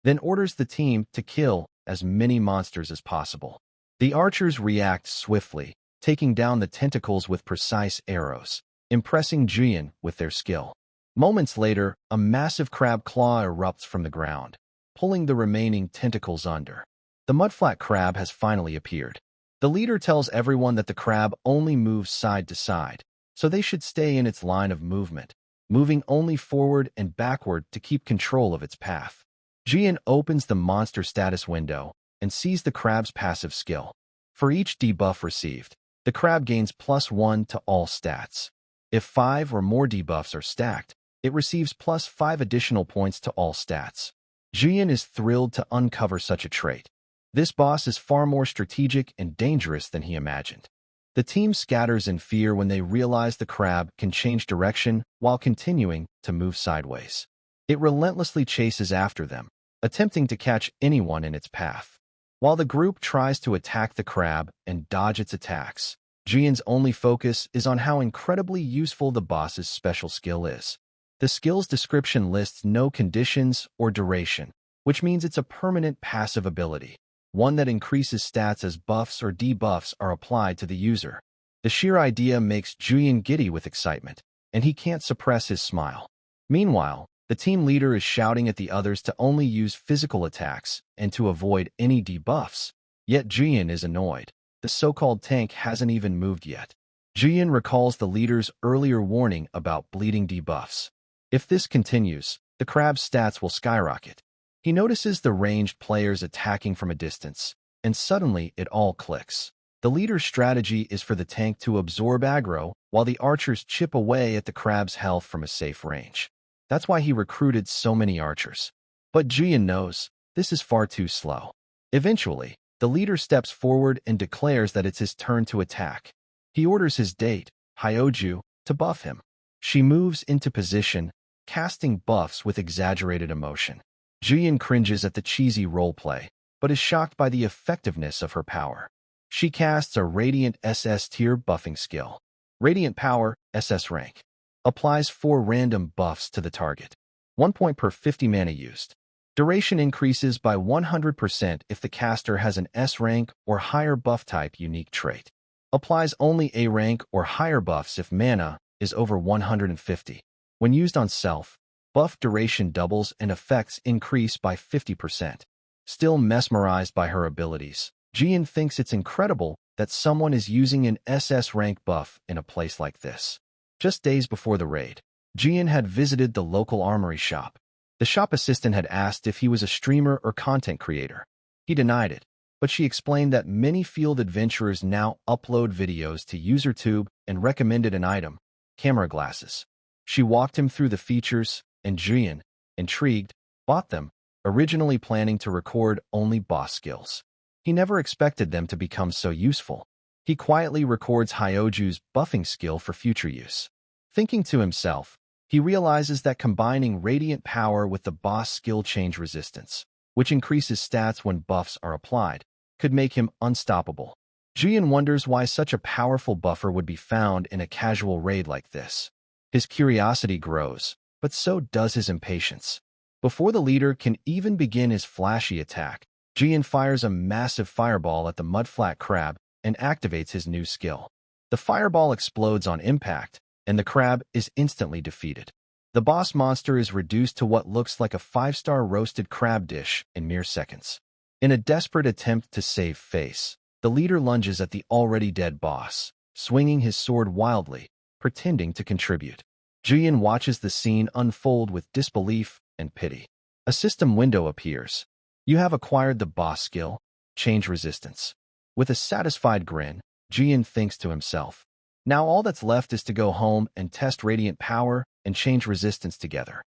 S1: Then orders the team to kill as many monsters as possible. The archers react swiftly, taking down the tentacles with precise arrows, impressing Jian with their skill. Moments later, a massive crab claw erupts from the ground, pulling the remaining tentacles under. The mudflat crab has finally appeared. The leader tells everyone that the crab only moves side to side, so they should stay in its line of movement, moving only forward and backward to keep control of its path. Jian opens the monster status window and sees the crab's passive skill. For each debuff received, the crab gains +1 to all stats. If 5 or more debuffs are stacked, it receives +5 additional points to all stats. Jian is thrilled to uncover such a trait. This boss is far more strategic and dangerous than he imagined. The team scatters in fear when they realize the crab can change direction while continuing to move sideways. It relentlessly chases after them, attempting to catch anyone in its path. While the group tries to attack the crab and dodge its attacks, Jian's only focus is on how incredibly useful the boss's special skill is. The skill's description lists no conditions or duration, which means it's a permanent passive ability, one that increases stats as buffs or debuffs are applied to the user. The sheer idea makes Jian giddy with excitement, and he can't suppress his smile. Meanwhile, the team leader is shouting at the others to only use physical attacks and to avoid any debuffs. Yet Jian is annoyed. The so-called tank hasn't even moved yet. Jian recalls the leader's earlier warning about bleeding debuffs. If this continues, the crab's stats will skyrocket. He notices the ranged players attacking from a distance, and suddenly it all clicks. The leader's strategy is for the tank to absorb aggro, while the archers chip away at the crab's health from a safe range. That's why he recruited so many archers. But Jian knows this is far too slow. Eventually, the leader steps forward and declares that it's his turn to attack. He orders his date, Hyoju, to buff him. She moves into position, casting buffs with exaggerated emotion. Jian cringes at the cheesy roleplay, but is shocked by the effectiveness of her power. She casts a Radiant SS tier buffing skill. Radiant Power, SS rank. Applies 4 random buffs to the target. 1 point per 50 mana used. Duration increases by 100% if the caster has an S rank or higher buff type unique trait. Applies only A rank or higher buffs if mana is over 150. When used on self, buff duration doubles and effects increase by 50%. Still mesmerized by her abilities, Jian thinks it's incredible that someone is using an SS rank buff in a place like this. Just days before the raid, Jian had visited the local armory shop. The shop assistant had asked if he was a streamer or content creator. He denied it, but she explained that many field adventurers now upload videos to UserTube and recommended an item, camera glasses. She walked him through the features, and Jian, intrigued, bought them, originally planning to record only boss skills. He never expected them to become so useful. He quietly records Hyoju's buffing skill for future use. Thinking to himself, he realizes that combining Radiant Power with the boss skill Change Resistance, which increases stats when buffs are applied, could make him unstoppable. Jian wonders why such a powerful buffer would be found in a casual raid like this. His curiosity grows, but so does his impatience. Before the leader can even begin his flashy attack, Jian fires a massive fireball at the mudflat crab and activates his new skill. The fireball explodes on impact, and the crab is instantly defeated. The boss monster is reduced to what looks like a 5-star roasted crab dish in mere seconds. In a desperate attempt to save face, the leader lunges at the already dead boss, swinging his sword wildly, pretending to contribute. Jian watches the scene unfold with disbelief and pity. A system window appears. You have acquired the boss skill, Change Resistance. With a satisfied grin, Jian thinks to himself, now all that's left is to go home and test Radiant Power and Change Resistance together.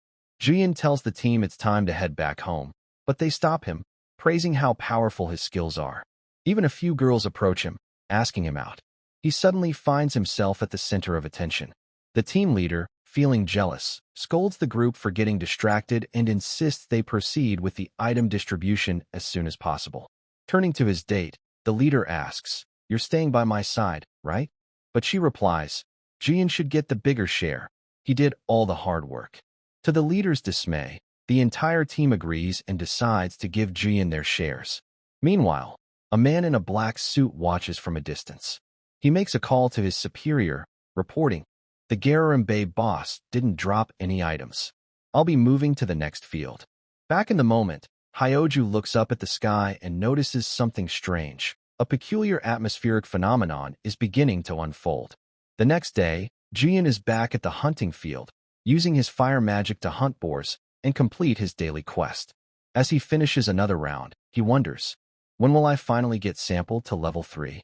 S1: Jian tells the team it's time to head back home, but they stop him, praising how powerful his skills are. Even a few girls approach him, asking him out. He suddenly finds himself at the center of attention. The team leader, feeling jealous, scolds the group for getting distracted and insists they proceed with the item distribution as soon as possible. Turning to his date, the leader asks, "You're staying by my side, right?" But she replies, "Jian should get the bigger share. He did all the hard work." To the leader's dismay, the entire team agrees and decides to give Jian their shares. Meanwhile, a man in a black suit watches from a distance. He makes a call to his superior, reporting, "The Garam Bay boss didn't drop any items. I'll be moving to the next field." Back in the moment, Hyoju looks up at the sky and notices something strange. A peculiar atmospheric phenomenon is beginning to unfold. The next day, Jian is back at the hunting field, using his fire magic to hunt boars and complete his daily quest. As he finishes another round, he wonders, when will I finally get sampled to level 3?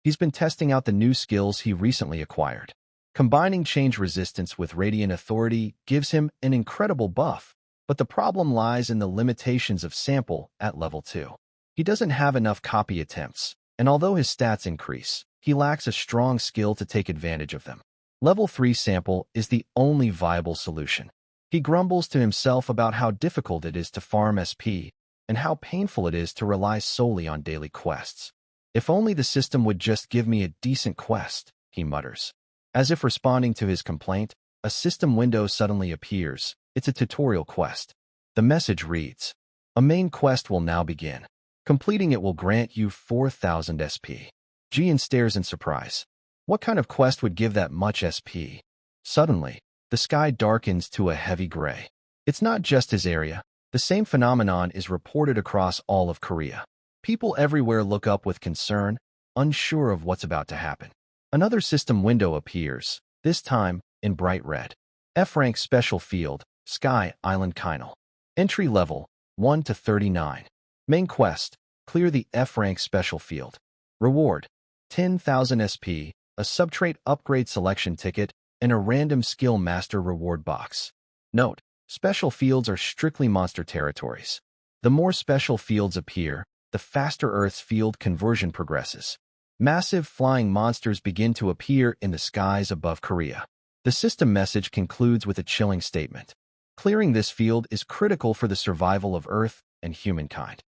S1: He's been testing out the new skills he recently acquired. Combining Change Resistance with Radiant Authority gives him an incredible buff, but the problem lies in the limitations of sample at level 2. He doesn't have enough copy attempts, and although his stats increase, he lacks a strong skill to take advantage of them. Level 3 sample is the only viable solution. He grumbles to himself about how difficult it is to farm SP, and how painful it is to rely solely on daily quests. If only the system would just give me a decent quest, he mutters. As if responding to his complaint, a system window suddenly appears. It's a tutorial quest. The message reads, "A main quest will now begin. Completing it will grant you 4,000 SP. Jian stares in surprise. What kind of quest would give that much SP? Suddenly, the sky darkens to a heavy gray. It's not just his area. The same phenomenon is reported across all of Korea. People everywhere look up with concern, unsure of what's about to happen. Another system window appears, this time in bright red. F-rank special field, Sky Island Kinal. Entry level, 1 to 39. Main quest, clear the F-rank special field. Reward, 10,000 SP, a subtrait upgrade selection ticket, and a random skill master reward box. Note, special fields are strictly monster territories. The more special fields appear, the faster Earth's field conversion progresses. Massive flying monsters begin to appear in the skies above Korea. The system message concludes with a chilling statement. Clearing this field is critical for the survival of Earth and humankind.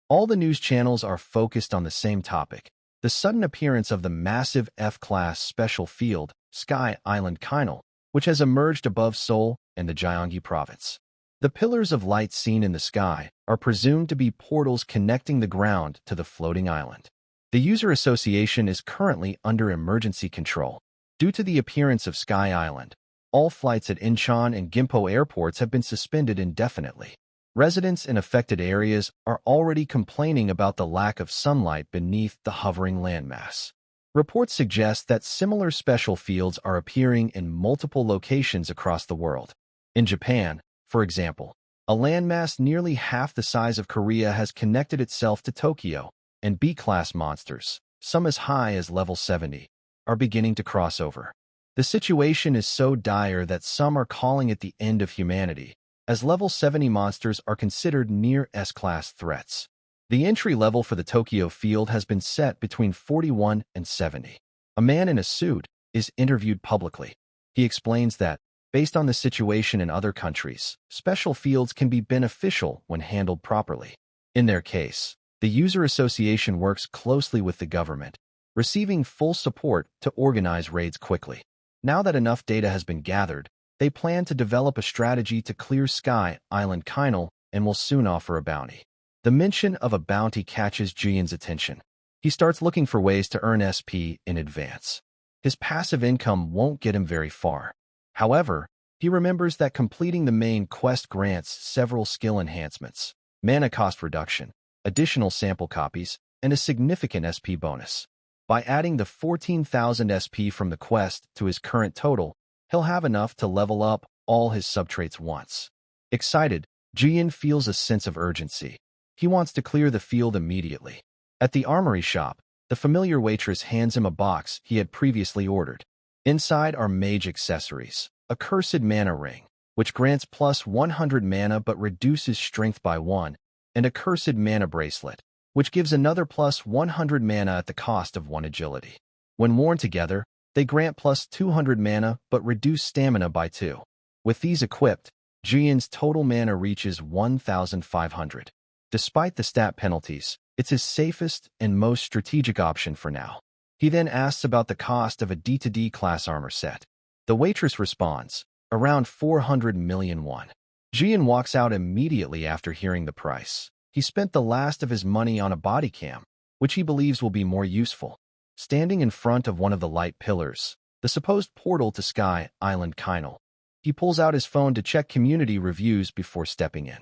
S1: All the news channels are focused on the same topic, the sudden appearance of the massive F-class special field, Sky Island Kinal, which has emerged above Seoul and the Gyeonggi province. The pillars of light seen in the sky are presumed to be portals connecting the ground to the floating island. The user association is currently under emergency control. Due to the appearance of Sky Island, all flights at Incheon and Gimpo airports have been suspended indefinitely. Residents in affected areas are already complaining about the lack of sunlight beneath the hovering landmass. Reports suggest that similar special fields are appearing in multiple locations across the world. In Japan, for example, a landmass nearly half the size of Korea has connected itself to Tokyo, and B-class monsters, some as high as level 70, are beginning to cross over. The situation is so dire that some are calling it the end of humanity, as level 70 monsters are considered near S-class threats. The entry level for the Tokyo field has been set between 41 and 70. A man in a suit is interviewed publicly. He explains that, based on the situation in other countries, special fields can be beneficial when handled properly. In their case, the user association works closely with the government, receiving full support to organize raids quickly. Now that enough data has been gathered, they plan to develop a strategy to clear Sky Island Kinal and will soon offer a bounty. The mention of a bounty catches Jian's attention. He starts looking for ways to earn SP in advance. His passive income won't get him very far. However, he remembers that completing the main quest grants several skill enhancements, mana cost reduction, additional sample copies, and a significant SP bonus. By adding the 14,000 SP from the quest to his current total, he'll have enough to level up all his subtraits once. Excited, Jian feels a sense of urgency. He wants to clear the field immediately. At the armory shop, the familiar waitress hands him a box he had previously ordered. Inside are mage accessories, a cursed mana ring, which grants plus 100 mana but reduces strength by 1, and a cursed mana bracelet, which gives another plus 100 mana at the cost of 1 agility. When worn together, they grant plus 200 mana but reduce stamina by 2. With these equipped, Jian's total mana reaches 1,500. Despite the stat penalties, it's his safest and most strategic option for now. He then asks about the cost of a D2D class armor set. The waitress responds, around 400 million won. Jian walks out immediately after hearing the price. He spent the last of his money on a body cam, which he believes will be more useful. Standing in front of one of the light pillars, the supposed portal to Sky Island Kinal, he pulls out his phone to check community reviews before stepping in.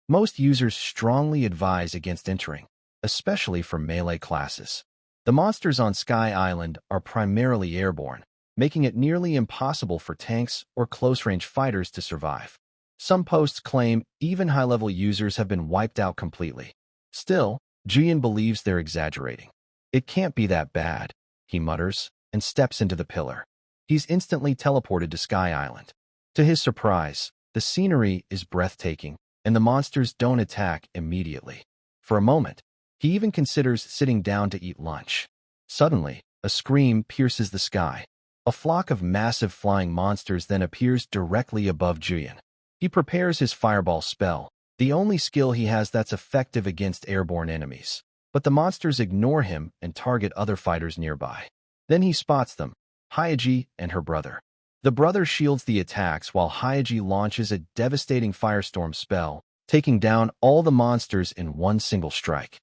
S1: Most users strongly advise against entering, especially for melee classes. The monsters on Sky Island are primarily airborne, making it nearly impossible for tanks or close-range fighters to survive. Some posts claim even high-level users have been wiped out completely. Still, Jian believes they're exaggerating. It can't be that bad, he mutters, and steps into the pillar. He's instantly teleported to Sky Island. To his surprise, the scenery is breathtaking, and the monsters don't attack immediately. For a moment, he even considers sitting down to eat lunch. Suddenly, a scream pierces the sky. A flock of massive flying monsters then appears directly above Jian. He prepares his fireball spell, the only skill he has that's effective against airborne enemies. But the monsters ignore him and target other fighters nearby. Then he spots them, Hyaji and her brother. The brother shields the attacks while Hyaji launches a devastating firestorm spell, taking down all the monsters in one single strike.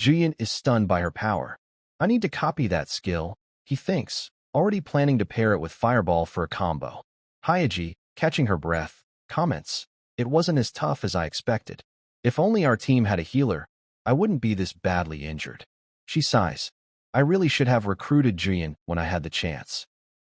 S1: Jian is stunned by her power. I need to copy that skill, he thinks, already planning to pair it with Fireball for a combo. Hyaji, catching her breath, comments, "It wasn't as tough as I expected. If only our team had a healer, I wouldn't be this badly injured." She sighs. I really should have recruited Jian when I had the chance.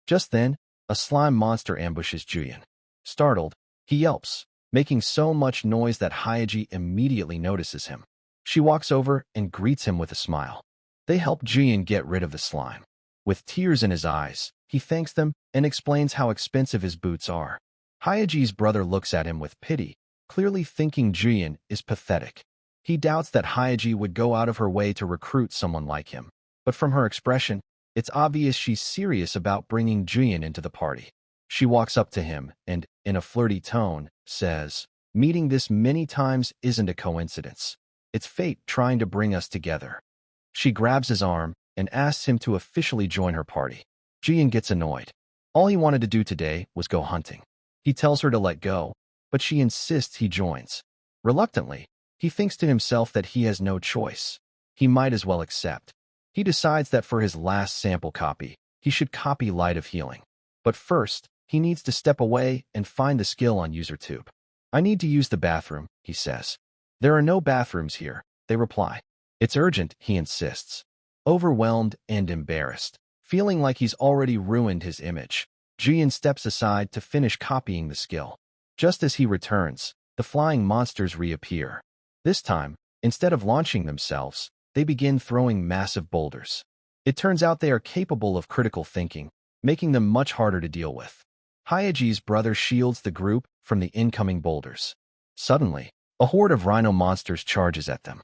S1: Just then, a slime monster ambushes Jian. Startled, he yelps, making so much noise that Hyaji immediately notices him. She walks over and greets him with a smile. They help Jian get rid of the slime. With tears in his eyes, he thanks them and explains how expensive his boots are. Hyaji's brother looks at him with pity, clearly thinking Jian is pathetic. He doubts that Hyaji would go out of her way to recruit someone like him, but from her expression, it's obvious she's serious about bringing Jian into the party. She walks up to him and, in a flirty tone, says, "Meeting this many times isn't a coincidence. It's fate trying to bring us together." She grabs his arm and asks him to officially join her party. Jian gets annoyed. All he wanted to do today was go hunting. He tells her to let go, but she insists he joins. Reluctantly, he thinks to himself that he has no choice. He might as well accept. He decides that for his last sample copy, he should copy Light of Healing. But first, he needs to step away and find the skill on UserTube. "I need to use the bathroom," he says. "There are no bathrooms here," they reply. "It's urgent," he insists. Overwhelmed and embarrassed, feeling like he's already ruined his image, Jian steps aside to finish copying the skill. Just as he returns, the flying monsters reappear. This time, instead of launching themselves, they begin throwing massive boulders. It turns out they are capable of critical thinking, making them much harder to deal with. Hyaji's brother shields the group from the incoming boulders. Suddenly, a horde of rhino monsters charges at them.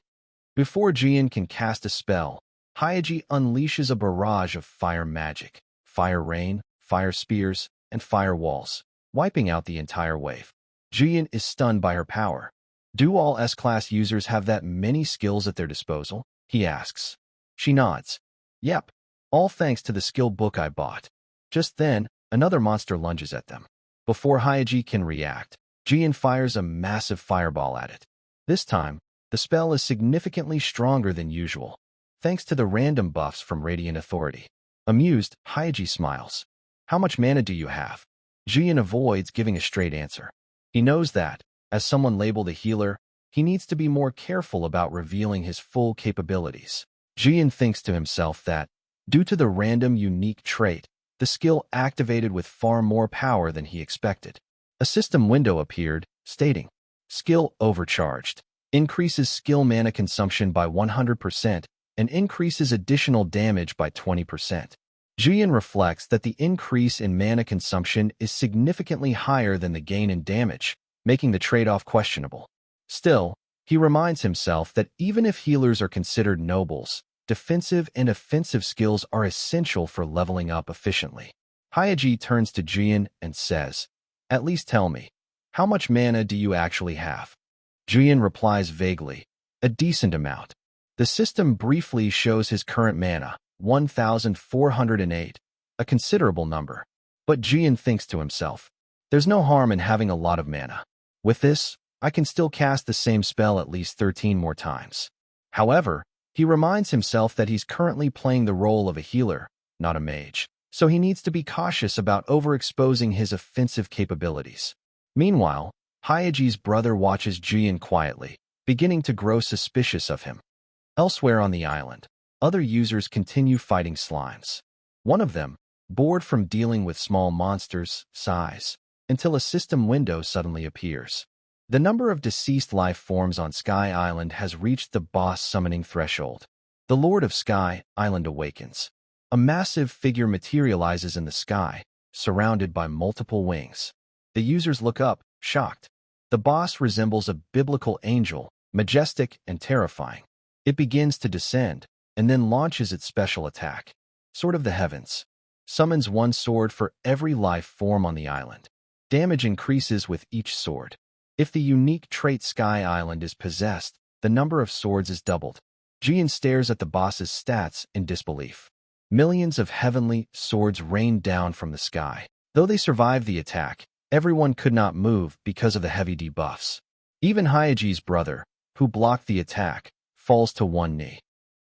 S1: Before Jian can cast a spell, Hyaji unleashes a barrage of fire magic, fire rain, fire spears, and fire walls, wiping out the entire wave. Jian is stunned by her power. Do all S-class users have that many skills at their disposal? He asks. She nods. Yep, all thanks to the skill book I bought. Just then, another monster lunges at them. Before Hyaji can react, Jian fires a massive fireball at it. This time, the spell is significantly stronger than usual, thanks to the random buffs from Radiant Authority. Amused, Hyaji smiles. How much mana do you have? Jian avoids giving a straight answer. He knows that, as someone labeled a healer, he needs to be more careful about revealing his full capabilities. Jian thinks to himself that, due to the random unique trait, the skill activated with far more power than he expected. A system window appeared, stating, Skill overcharged. Increases skill mana consumption by 100% and increases additional damage by 20%. Jian reflects that the increase in mana consumption is significantly higher than the gain in damage, making the trade-off questionable. Still, he reminds himself that even if healers are considered nobles, defensive and offensive skills are essential for leveling up efficiently. Hyaji turns to Jian and says, At least tell me, how much mana do you actually have? Jian replies vaguely, a decent amount. The system briefly shows his current mana, 1,408, a considerable number. But Jian thinks to himself, there's no harm in having a lot of mana. With this, I can still cast the same spell at least 13 more times. However, he reminds himself that he's currently playing the role of a healer, not a mage, so he needs to be cautious about overexposing his offensive capabilities. Meanwhile, Hyaji's brother watches Jian quietly, beginning to grow suspicious of him. Elsewhere on the island, other users continue fighting slimes. One of them, bored from dealing with small monsters, sighs, until a system window suddenly appears. The number of deceased life forms on Sky Island has reached the boss summoning threshold. The Lord of Sky Island awakens. A massive figure materializes in the sky, surrounded by multiple wings. The users look up, shocked. The boss resembles a biblical angel, majestic and terrifying. It begins to descend, and then launches its special attack. Sword of the Heavens. Summons one sword for every life form on the island. Damage increases with each sword. If the unique trait Sky Island is possessed, the number of swords is doubled. Jian stares at the boss's stats in disbelief. Millions of heavenly swords rain down from the sky. Though they survive the attack, everyone could not move because of the heavy debuffs. Even Hyaji's brother, who blocked the attack, falls to one knee.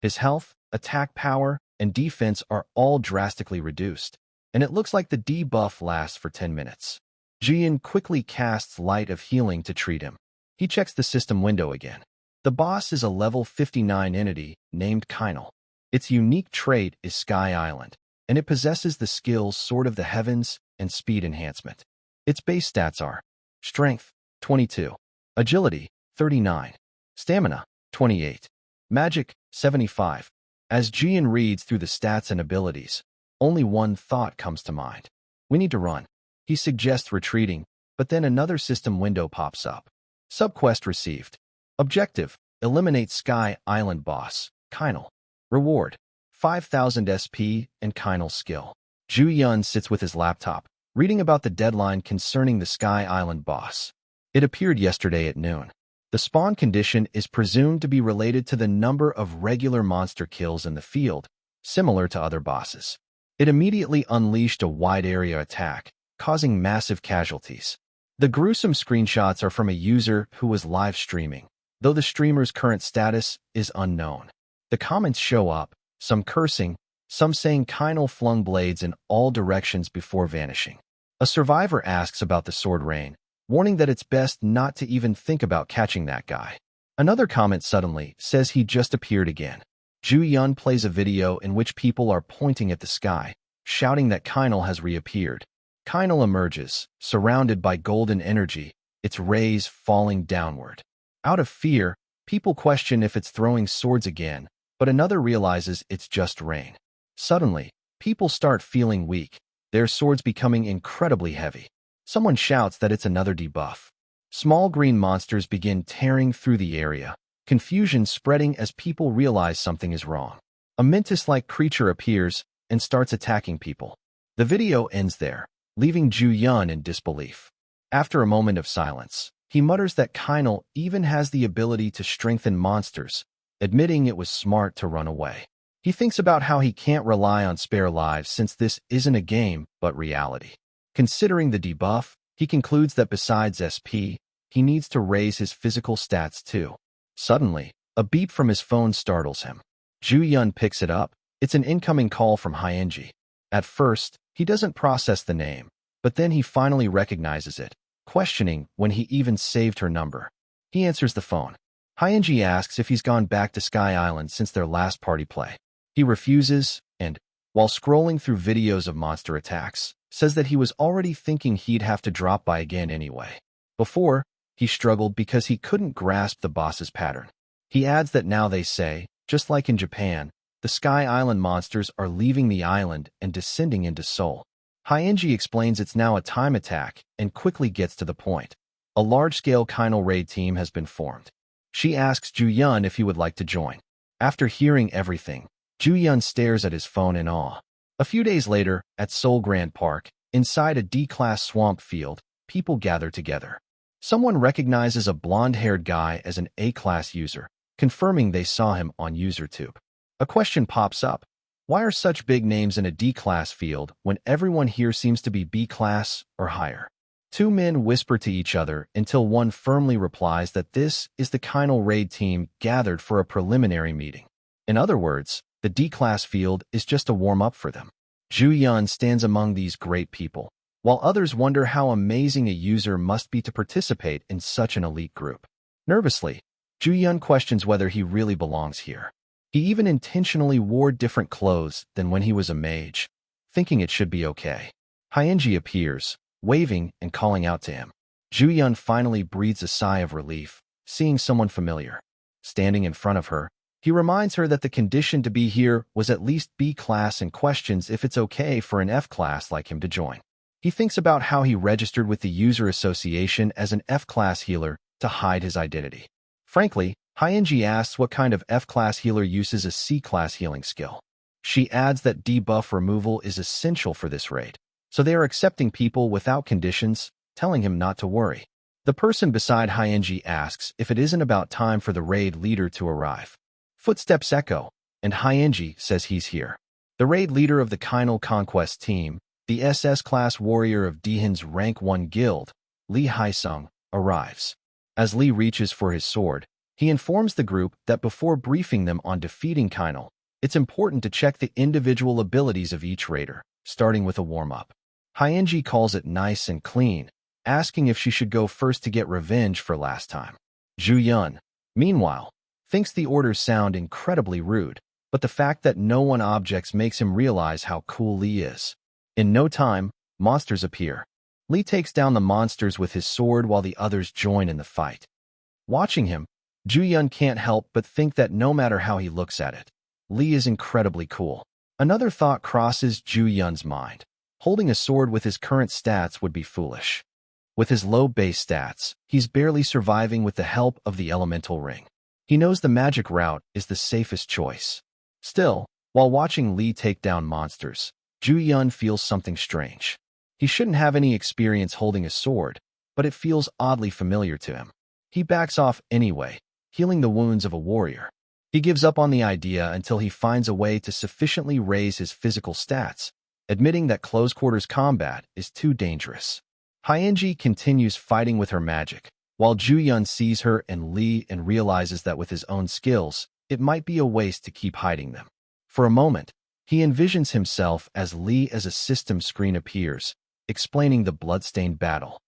S1: His health, attack power, and defense are all drastically reduced, and it looks like the debuff lasts for 10 minutes. Jian quickly casts Light of Healing to treat him. He checks the system window again. The boss is a level 59 entity named Kinal. Its unique trait is Sky Island, and it possesses the skills Sword of the Heavens and Speed Enhancement. Its base stats are Strength, 22, Agility, 39, Stamina, 28, Magic, 75. As Jian reads through the stats and abilities, only one thought comes to mind. We need to run. He suggests retreating, but then another system window pops up. Subquest received. Objective, eliminate Sky Island boss, Kinal. Reward, 5,000 SP and Kinal skill. Zhu Yun sits with his laptop, reading about the deadline concerning the Sky Island boss. It appeared yesterday at noon. The spawn condition is presumed to be related to the number of regular monster kills in the field, similar to other bosses. It immediately unleashed a wide-area attack, causing massive casualties. The gruesome screenshots are from a user who was live streaming, though the streamer's current status is unknown. The comments show up, some cursing, some saying Kinal flung blades in all directions before vanishing. A survivor asks about the sword rain, warning that it's best not to even think about catching that guy. Another comment suddenly says he just appeared again. Zhu Yun plays a video in which people are pointing at the sky, shouting that Kinal has reappeared. Kinal emerges, surrounded by golden energy, its rays falling downward. Out of fear, people question if it's throwing swords again, but another realizes it's just rain. Suddenly, people start feeling weak, their swords becoming incredibly heavy. Someone shouts that it's another debuff. Small green monsters begin tearing through the area, confusion spreading as people realize something is wrong. A mantis-like creature appears and starts attacking people. The video ends there, leaving Ju Yun in disbelief. After a moment of silence, he mutters that Kynal even has the ability to strengthen monsters, admitting it was smart to run away. He thinks about how he can't rely on spare lives since this isn't a game, but reality. Considering the debuff, he concludes that besides SP, he needs to raise his physical stats too. Suddenly, a beep from his phone startles him. Ju Yun picks it up. It's an incoming call from Hyenji. At first, he doesn't process the name, but then he finally recognizes it, questioning when he even saved her number. He answers the phone. Hyenji asks if he's gone back to Sky Island since their last party play. He refuses, and, while scrolling through videos of monster attacks, says that he was already thinking he'd have to drop by again anyway. Before, he struggled because he couldn't grasp the boss's pattern. He adds that now they say, just like in Japan, the Sky Island monsters are leaving the island and descending into Seoul. Hyenji explains it's now a time attack and quickly gets to the point. A large-scale Kynal raid team has been formed. She asks Ju Yun if he would like to join. After hearing everything, Ju Yun stares at his phone in awe. A few days later, at Seoul Grand Park, inside a D-class swamp field, people gather together. Someone recognizes a blonde-haired guy as an A-class user, confirming they saw him on UserTube. A question pops up. Why are such big names in a D-class field when everyone here seems to be B-class or higher? Two men whisper to each other until one firmly replies that this is the Kynal raid team gathered for a preliminary meeting. In other words, the D-class field is just a warm-up for them. Ju Yun stands among these great people, while others wonder how amazing a user must be to participate in such an elite group. Nervously, Ju Yun questions whether he really belongs here. He even intentionally wore different clothes than when he was a mage, thinking it should be okay. Hyenji appears, waving and calling out to him. Ju Yun finally breathes a sigh of relief, seeing someone familiar. Standing in front of her, he reminds her that the condition to be here was at least B-class and questions if it's okay for an F-class like him to join. He thinks about how he registered with the user association as an F-class healer to hide his identity. Frankly, Hyenji asks what kind of F-class healer uses a C-class healing skill. She adds that debuff removal is essential for this raid, so they are accepting people without conditions, telling him not to worry. The person beside Hyenji asks if it isn't about time for the raid leader to arrive. Footsteps echo, and Hyenji says he's here. The raid leader of the Kynal Conquest team, the SS-class warrior of Dehan's Rank 1 guild, Lee Haesung, arrives. As Lee reaches for his sword, he informs the group that before briefing them on defeating Kynal, it's important to check the individual abilities of each raider, starting with a warm-up. Hyenji calls it nice and clean, asking if she should go first to get revenge for last time. Ju Yun, meanwhile, thinks the orders sound incredibly rude, but the fact that no one objects makes him realize how cool Lee is. In no time, monsters appear. Lee takes down the monsters with his sword while the others join in the fight. Watching him, Ju Yun can't help but think that no matter how he looks at it, Lee is incredibly cool. Another thought crosses Ju Yun's mind. Holding a sword with his current stats would be foolish. With his low base stats, he's barely surviving with the help of the elemental ring. He knows the magic route is the safest choice. Still, while watching Lee take down monsters, Ju Yun feels something strange. He shouldn't have any experience holding a sword, but it feels oddly familiar to him. He backs off anyway, healing the wounds of a warrior. He gives up on the idea until he finds a way to sufficiently raise his physical stats, admitting that close-quarters combat is too dangerous. Hyenji continues fighting with her magic, while Ju Yun sees her and Lee and realizes that with his own skills, it might be a waste to keep hiding them. For a moment, he envisions himself as Lee as a system screen appears, explaining the bloodstained battle.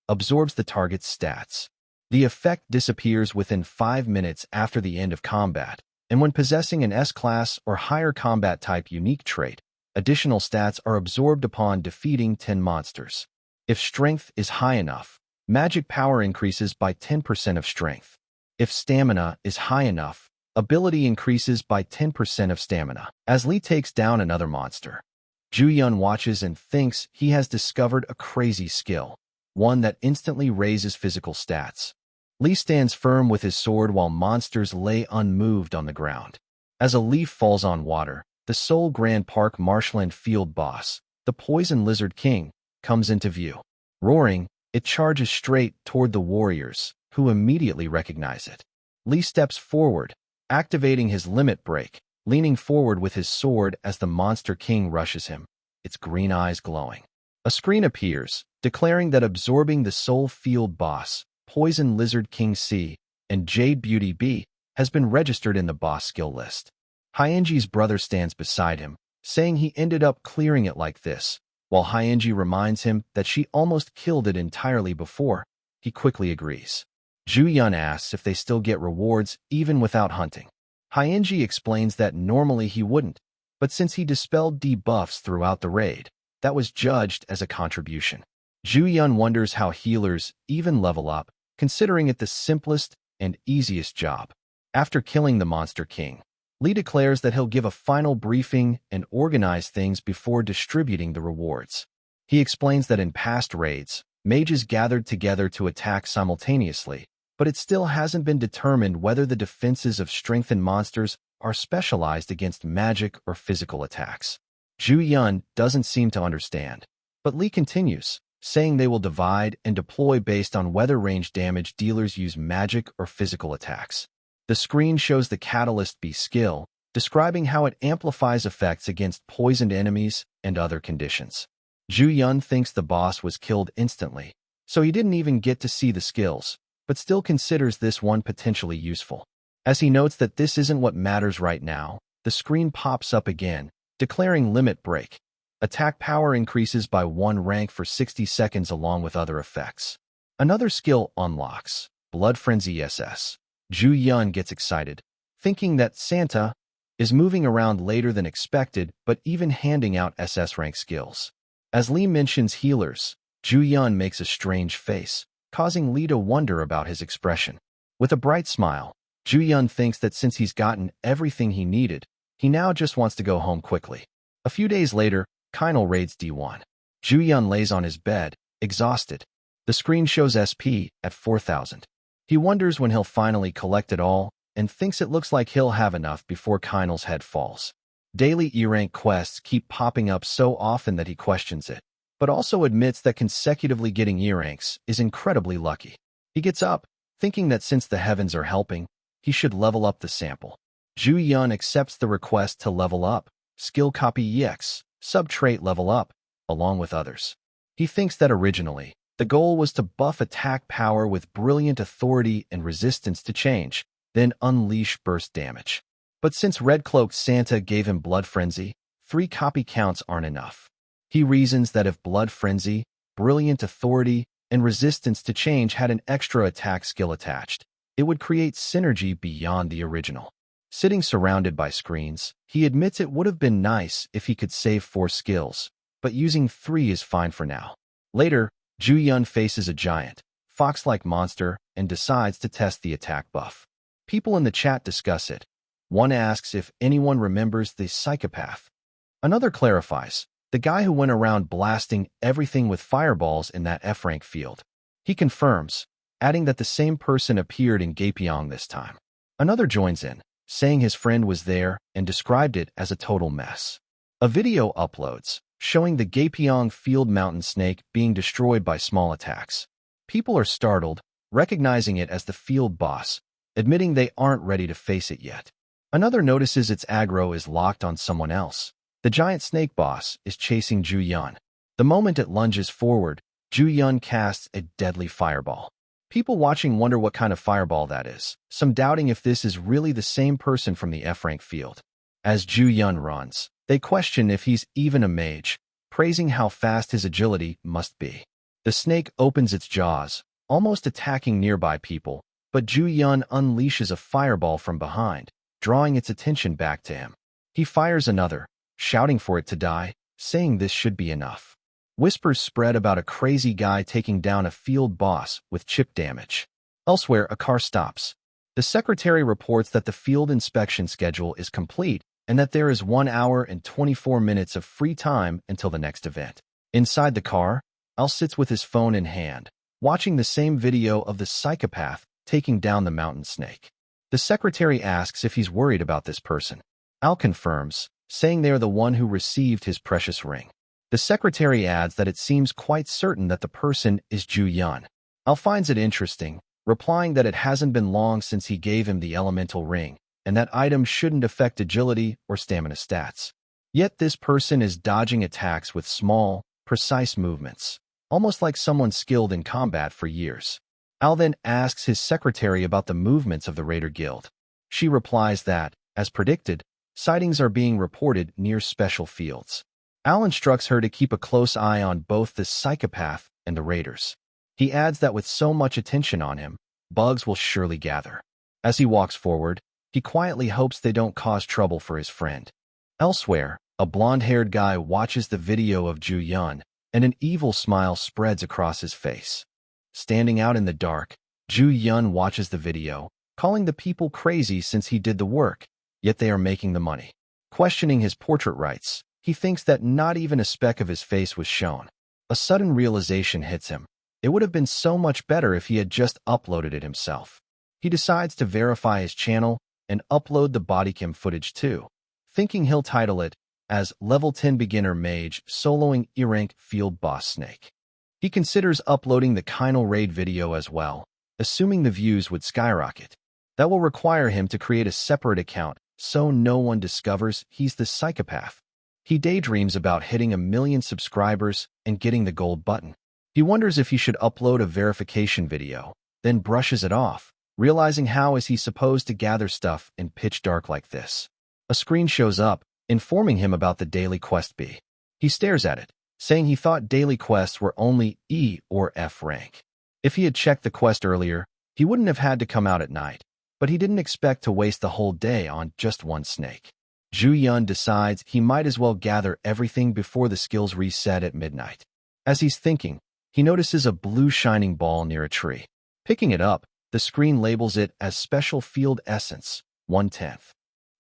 S1: Absorbs the target's stats. The effect disappears within 5 minutes after the end of combat, and when possessing an S-class or higher combat type unique trait, additional stats are absorbed upon defeating 10 monsters. If strength is high enough, magic power increases by 10% of strength. If stamina is high enough, ability increases by 10% of stamina. As Lee takes down another monster, Ju Yun watches and thinks he has discovered a crazy skill. one that instantly raises physical stats. Lee stands firm with his sword while monsters lay unmoved on the ground. As a leaf falls on water, the Seoul Grand Park Marshland Field boss, the Poison Lizard King, comes into view. Roaring, it charges straight toward the warriors, who immediately recognize it. Lee steps forward, activating his limit break, leaning forward with his sword as the Monster King rushes him, its green eyes glowing. A screen appears, declaring that absorbing the Seoul Field boss, Poison Lizard King C, and Jade Beauty B has been registered in the boss skill list. Hyenji's brother stands beside him, saying he ended up clearing it like this, while Hyenji reminds him that she almost killed it entirely before. He quickly agrees. Ju-yun asks if they still get rewards even without hunting. Hyenji explains that normally he wouldn't, but since he dispelled debuffs throughout the raid, that was judged as a contribution. Ju-yun wonders how healers even level up, considering it the simplest and easiest job. After killing the Monster King, Lee declares that he'll give a final briefing and organize things before distributing the rewards. He explains that in past raids, mages gathered together to attack simultaneously, but it still hasn't been determined whether the defenses of strengthened monsters are specialized against magic or physical attacks. Ju-yun doesn't seem to understand, but Lee continues, saying they will divide and deploy based on whether range damage dealers use magic or physical attacks. The screen shows the Catalyst B skill, describing how it amplifies effects against poisoned enemies and other conditions. Ju-yun thinks the boss was killed instantly, so he didn't even get to see the skills, but still considers this one potentially useful. As he notes that this isn't what matters right now, the screen pops up again, declaring limit break. Attack power increases by 1 rank for 60 seconds along with other effects. Another skill unlocks, Blood Frenzy SS. Ju-yun gets excited, thinking that Santa is moving around later than expected but even handing out SS rank skills. As Lee mentions healers, Ju-yun makes a strange face, causing Lee to wonder about his expression. With a bright smile, Ju-yun thinks that since he's gotten everything he needed, he now just wants to go home quickly. A few days later, Kainal raids D1. Ju-yun lays on his bed, exhausted. The screen shows SP at 4,000. He wonders when he'll finally collect it all, and thinks it looks like he'll have enough before Kainal's head falls. Daily E-rank quests keep popping up so often that he questions it, but also admits that consecutively getting E-ranks is incredibly lucky. He gets up, thinking that since the heavens are helping, he should level up the sample. Ju-yun accepts the request to level up, skill copy EX, sub-trait level up, along with others. He thinks that originally, the goal was to buff attack power with brilliant authority and resistance to change, then unleash burst damage. But since Red Cloaked Santa gave him Blood Frenzy, 3 copy counts aren't enough. He reasons that if Blood Frenzy, brilliant authority, and resistance to change had an extra attack skill attached, it would create synergy beyond the original. Sitting surrounded by screens, he admits it would have been nice if he could save 4 skills, but using 3 is fine for now. Later, Ju-yun faces a giant, fox-like monster and decides to test the attack buff. People in the chat discuss it. One asks if anyone remembers the psychopath. Another clarifies, the guy who went around blasting everything with fireballs in that F-rank field. He confirms, adding that the same person appeared in Gapyeong this time. Another joins in, saying his friend was there and described it as a total mess. A video uploads, showing the Gapyeong field mountain snake being destroyed by small attacks. People are startled, recognizing it as the field boss, admitting they aren't ready to face it yet. Another notices its aggro is locked on someone else. The giant snake boss is chasing Ju-yun. The moment it lunges forward, Ju-yun casts a deadly fireball. People watching wonder what kind of fireball that is, some doubting if this is really the same person from the F-rank field. As Ju-yun runs, they question if he's even a mage, praising how fast his agility must be. The snake opens its jaws, almost attacking nearby people, but Ju-yun unleashes a fireball from behind, drawing its attention back to him. He fires another, shouting for it to die, saying this should be enough. Whispers spread about a crazy guy taking down a field boss with chip damage. Elsewhere, a car stops. The secretary reports that the field inspection schedule is complete and that there is 1 hour and 24 minutes of free time until the next event. Inside the car, Al sits with his phone in hand, watching the same video of the psychopath taking down the mountain snake. The secretary asks if he's worried about this person. Al confirms, saying they are the one who received his precious ring. The secretary adds that it seems quite certain that the person is Ju Yun. Al finds it interesting, replying that it hasn't been long since he gave him the elemental ring, and that item shouldn't affect agility or stamina stats. Yet this person is dodging attacks with small, precise movements, almost like someone skilled in combat for years. Al then asks his secretary about the movements of the Raider Guild. She replies that, as predicted, sightings are being reported near special fields. Al instructs her to keep a close eye on both the psychopath and the raiders. He adds that with so much attention on him, bugs will surely gather. As he walks forward, he quietly hopes they don't cause trouble for his friend. Elsewhere, a blonde-haired guy watches the video of Ju Yun, and an evil smile spreads across his face. Standing out in the dark, Ju Yun watches the video, calling the people crazy since he did the work, yet they are making the money. Questioning his portrait rights, he thinks that not even a speck of his face was shown. A sudden realization hits him. It would have been so much better if he had just uploaded it himself. He decides to verify his channel and upload the bodycam footage too, thinking he'll title it as Level 10 Beginner Mage Soloing E-Rank Field Boss Snake. He considers uploading the Kinal Raid video as well, assuming the views would skyrocket. That will require him to create a separate account so no one discovers he's the psychopath. He daydreams about hitting 1 million subscribers and getting the gold button. He wonders if he should upload a verification video, then brushes it off, realizing how is he supposed to gather stuff in pitch dark like this. A screen shows up, informing him about the daily quest B. He stares at it, saying he thought daily quests were only E or F rank. If he had checked the quest earlier, he wouldn't have had to come out at night, but he didn't expect to waste the whole day on just one snake. Ju Yun decides he might as well gather everything before the skills reset at midnight. As he's thinking, he notices a blue shining ball near a tree. Picking it up, the screen labels it as Special Field Essence, 1/10.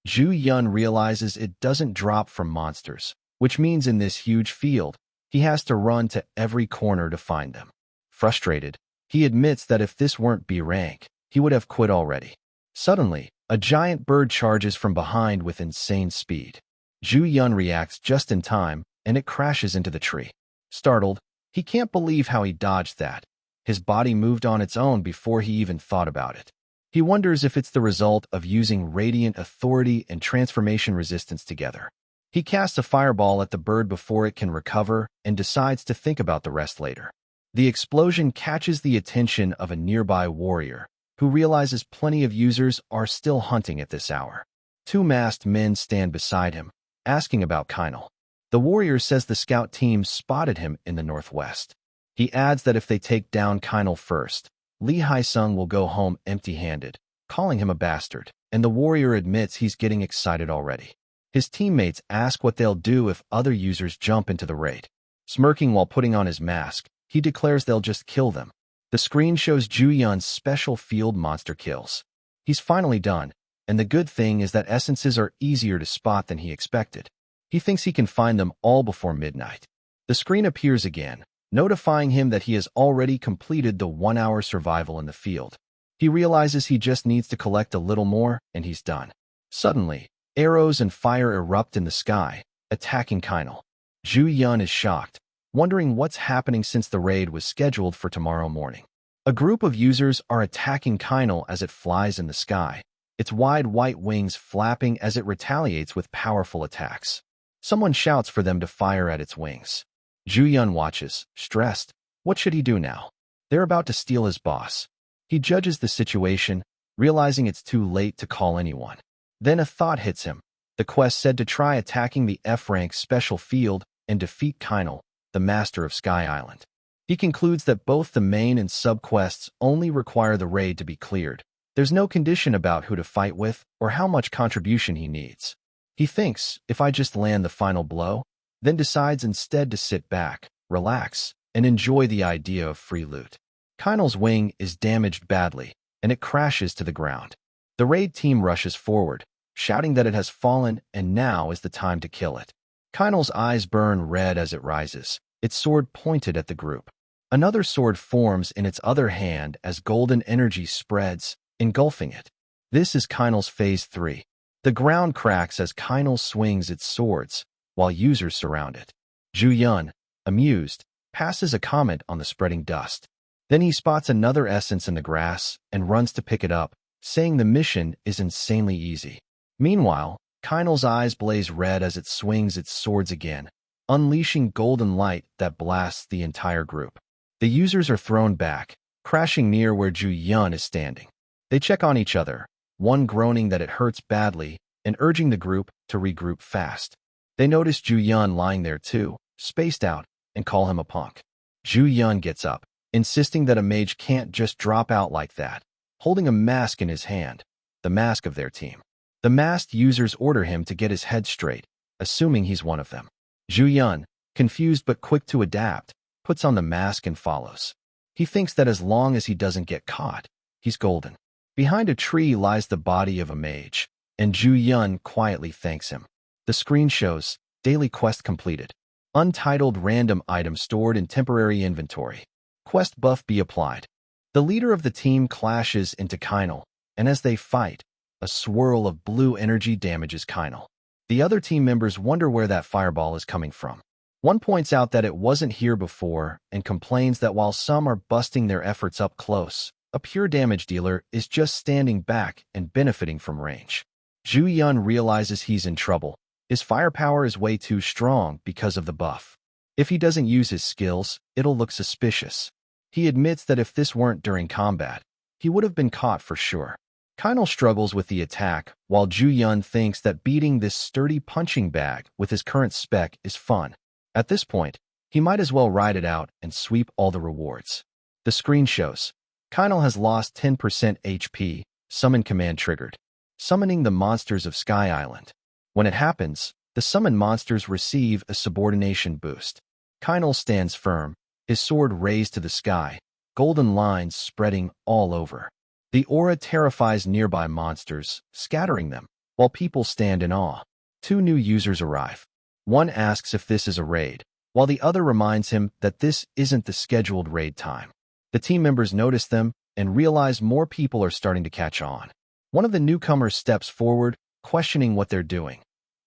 S1: Ju Yun realizes it doesn't drop from monsters, which means in this huge field, he has to run to every corner to find them. Frustrated, he admits that if this weren't B rank, he would have quit already. Suddenly, a giant bird charges from behind with insane speed. Ju Yun reacts just in time, and it crashes into the tree. Startled, he can't believe how he dodged that. His body moved on its own before he even thought about it. He wonders if it's the result of using Radiant Authority and Transformation Resistance together. He casts a fireball at the bird before it can recover and decides to think about the rest later. The explosion catches the attention of a nearby warrior, who realizes plenty of users are still hunting at this hour. 2 masked men stand beside him, asking about Kinal. The warrior says the scout team spotted him in the northwest. He adds that if they take down Kinal first, Lee Hai-sung will go home empty-handed, calling him a bastard, and the warrior admits he's getting excited already. His teammates ask what they'll do if other users jump into the raid. Smirking while putting on his mask, he declares they'll just kill them. The screen shows Ju Yun's special field monster kills. He's finally done, and the good thing is that essences are easier to spot than he expected. He thinks he can find them all before midnight. The screen appears again, notifying him that he has already completed the 1-hour survival in the field. He realizes he just needs to collect a little more, and he's done. Suddenly, arrows and fire erupt in the sky, attacking Kinal. Ju Yun is shocked, wondering what's happening since the raid was scheduled for tomorrow morning. A group of users are attacking Kinal as it flies in the sky, its wide white wings flapping as it retaliates with powerful attacks. Someone shouts for them to fire at its wings. Ju Yun watches, stressed. What should he do now? They're about to steal his boss. He judges the situation, realizing it's too late to call anyone. Then a thought hits him. The quest said to try attacking the F-rank special field and defeat Kinal, the master of Sky Island. He concludes that both the main and sub-quests only require the raid to be cleared. There's no condition about who to fight with or how much contribution he needs. He thinks, if I just land the final blow, then decides instead to sit back, relax, and enjoy the idea of free loot. Kinal's wing is damaged badly, and it crashes to the ground. The raid team rushes forward, shouting that it has fallen and now is the time to kill it. Kinal's eyes burn red as it rises, its sword pointed at the group. Another sword forms in its other hand as golden energy spreads, engulfing it. This is Kainal's Phase 3. The ground cracks as Kainal swings its swords, while users surround it. Zhu Yun, amused, passes a comment on the spreading dust. Then he spots another essence in the grass and runs to pick it up, saying the mission is insanely easy. Meanwhile, Kainal's eyes blaze red as it swings its swords again, unleashing golden light that blasts the entire group. The users are thrown back, crashing near where Zhu Yun is standing. They check on each other, one groaning that it hurts badly and urging the group to regroup fast. They notice Zhu Yun lying there too, spaced out, and call him a punk. Zhu Yun gets up, insisting that a mage can't just drop out like that, holding a mask in his hand, the mask of their team. The masked users order him to get his head straight, assuming he's one of them. Zhu Yun, confused but quick to adapt, puts on the mask and follows. He thinks that as long as he doesn't get caught, he's golden. Behind a tree lies the body of a mage, and Zhu Yun quietly thanks him. The screen shows, daily quest completed. Untitled random item stored in temporary inventory. Quest buff be applied. The leader of the team clashes into Kainal, and as they fight, a swirl of blue energy damages Kainal. The other team members wonder where that fireball is coming from. One points out that it wasn't here before and complains that while some are busting their efforts up close, a pure damage dealer is just standing back and benefiting from range. Zhu Yun realizes he's in trouble. His firepower is way too strong because of the buff. If he doesn't use his skills, it'll look suspicious. He admits that if this weren't during combat, he would have been caught for sure. Kainal struggles with the attack, while Zhu Yun thinks that beating this sturdy punching bag with his current spec is fun. At this point, he might as well ride it out and sweep all the rewards. The screen shows. Kainal has lost 10% HP, summon command triggered, summoning the monsters of Sky Island. When it happens, the summoned monsters receive a subordination boost. Kainal stands firm, his sword raised to the sky, golden lines spreading all over. The aura terrifies nearby monsters, scattering them, while people stand in awe. Two new users arrive. One asks if this is a raid, while the other reminds him that this isn't the scheduled raid time. The team members notice them and realize more people are starting to catch on. One of the newcomers steps forward, questioning what they're doing,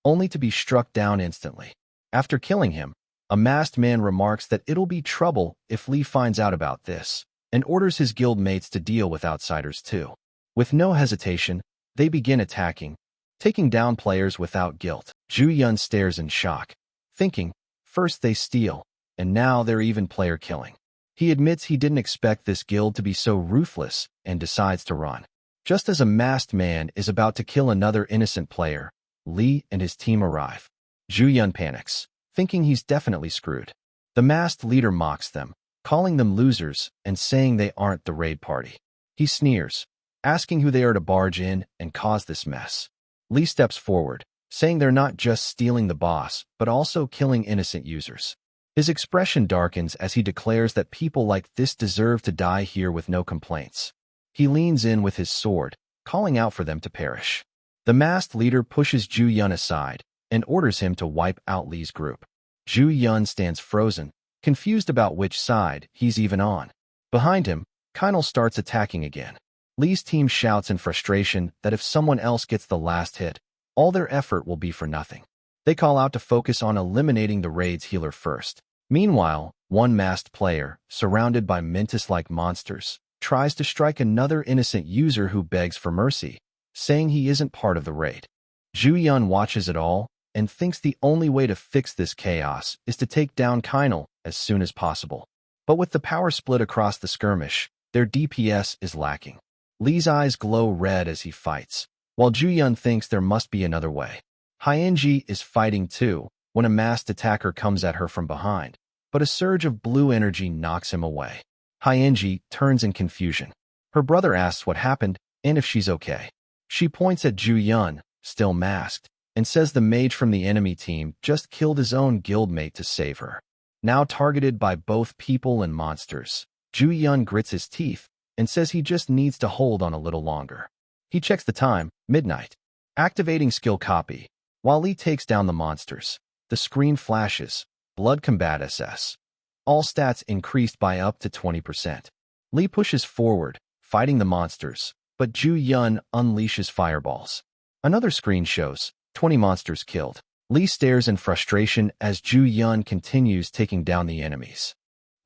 S1: only to be struck down instantly. After killing him, a masked man remarks that it'll be trouble if Lee finds out about this, and orders his guild mates to deal with outsiders too. With no hesitation, they begin attacking, taking down players without guilt. Zhu Yun stares in shock, thinking, first they steal, and now they're even player killing. He admits he didn't expect this guild to be so ruthless and decides to run. Just as a masked man is about to kill another innocent player, Lee and his team arrive. Zhu Yun panics, thinking he's definitely screwed. The masked leader mocks them, calling them losers and saying they aren't the raid party. He sneers, asking who they are to barge in and cause this mess. Lee steps forward, saying they're not just stealing the boss, but also killing innocent users. His expression darkens as he declares that people like this deserve to die here with no complaints. He leans in with his sword, calling out for them to perish. The masked leader pushes Zhu Yun aside and orders him to wipe out Lee's group. Zhu Yun stands frozen, confused about which side he's even on. Behind him, Kainal starts attacking again. Lee's team shouts in frustration that if someone else gets the last hit, all their effort will be for nothing. They call out to focus on eliminating the raid's healer first. Meanwhile, one masked player, surrounded by Mentis-like monsters, tries to strike another innocent user who begs for mercy, saying he isn't part of the raid. Zhu Yun watches it all and thinks the only way to fix this chaos is to take down Kainal as soon as possible. But with the power split across the skirmish, their DPS is lacking. Lee's eyes glow red as he fights, while Zhu Yun thinks there must be another way. Hyenji is fighting too when a masked attacker comes at her from behind, but a surge of blue energy knocks him away. Hyenji turns in confusion. Her brother asks what happened and if she's okay. She points at Zhu Yun, still masked, and says the mage from the enemy team just killed his own guildmate to save her. Now targeted by both people and monsters, Zhu Yun grits his teeth and says he just needs to hold on a little longer. He checks the time, midnight. Activating skill copy. While Lee takes down the monsters, the screen flashes, Blood Combat SS. All stats increased by up to 20%. Lee pushes forward, fighting the monsters, but Ju Yun unleashes fireballs. Another screen shows 20 monsters killed. Lee stares in frustration as Ju Yun continues taking down the enemies.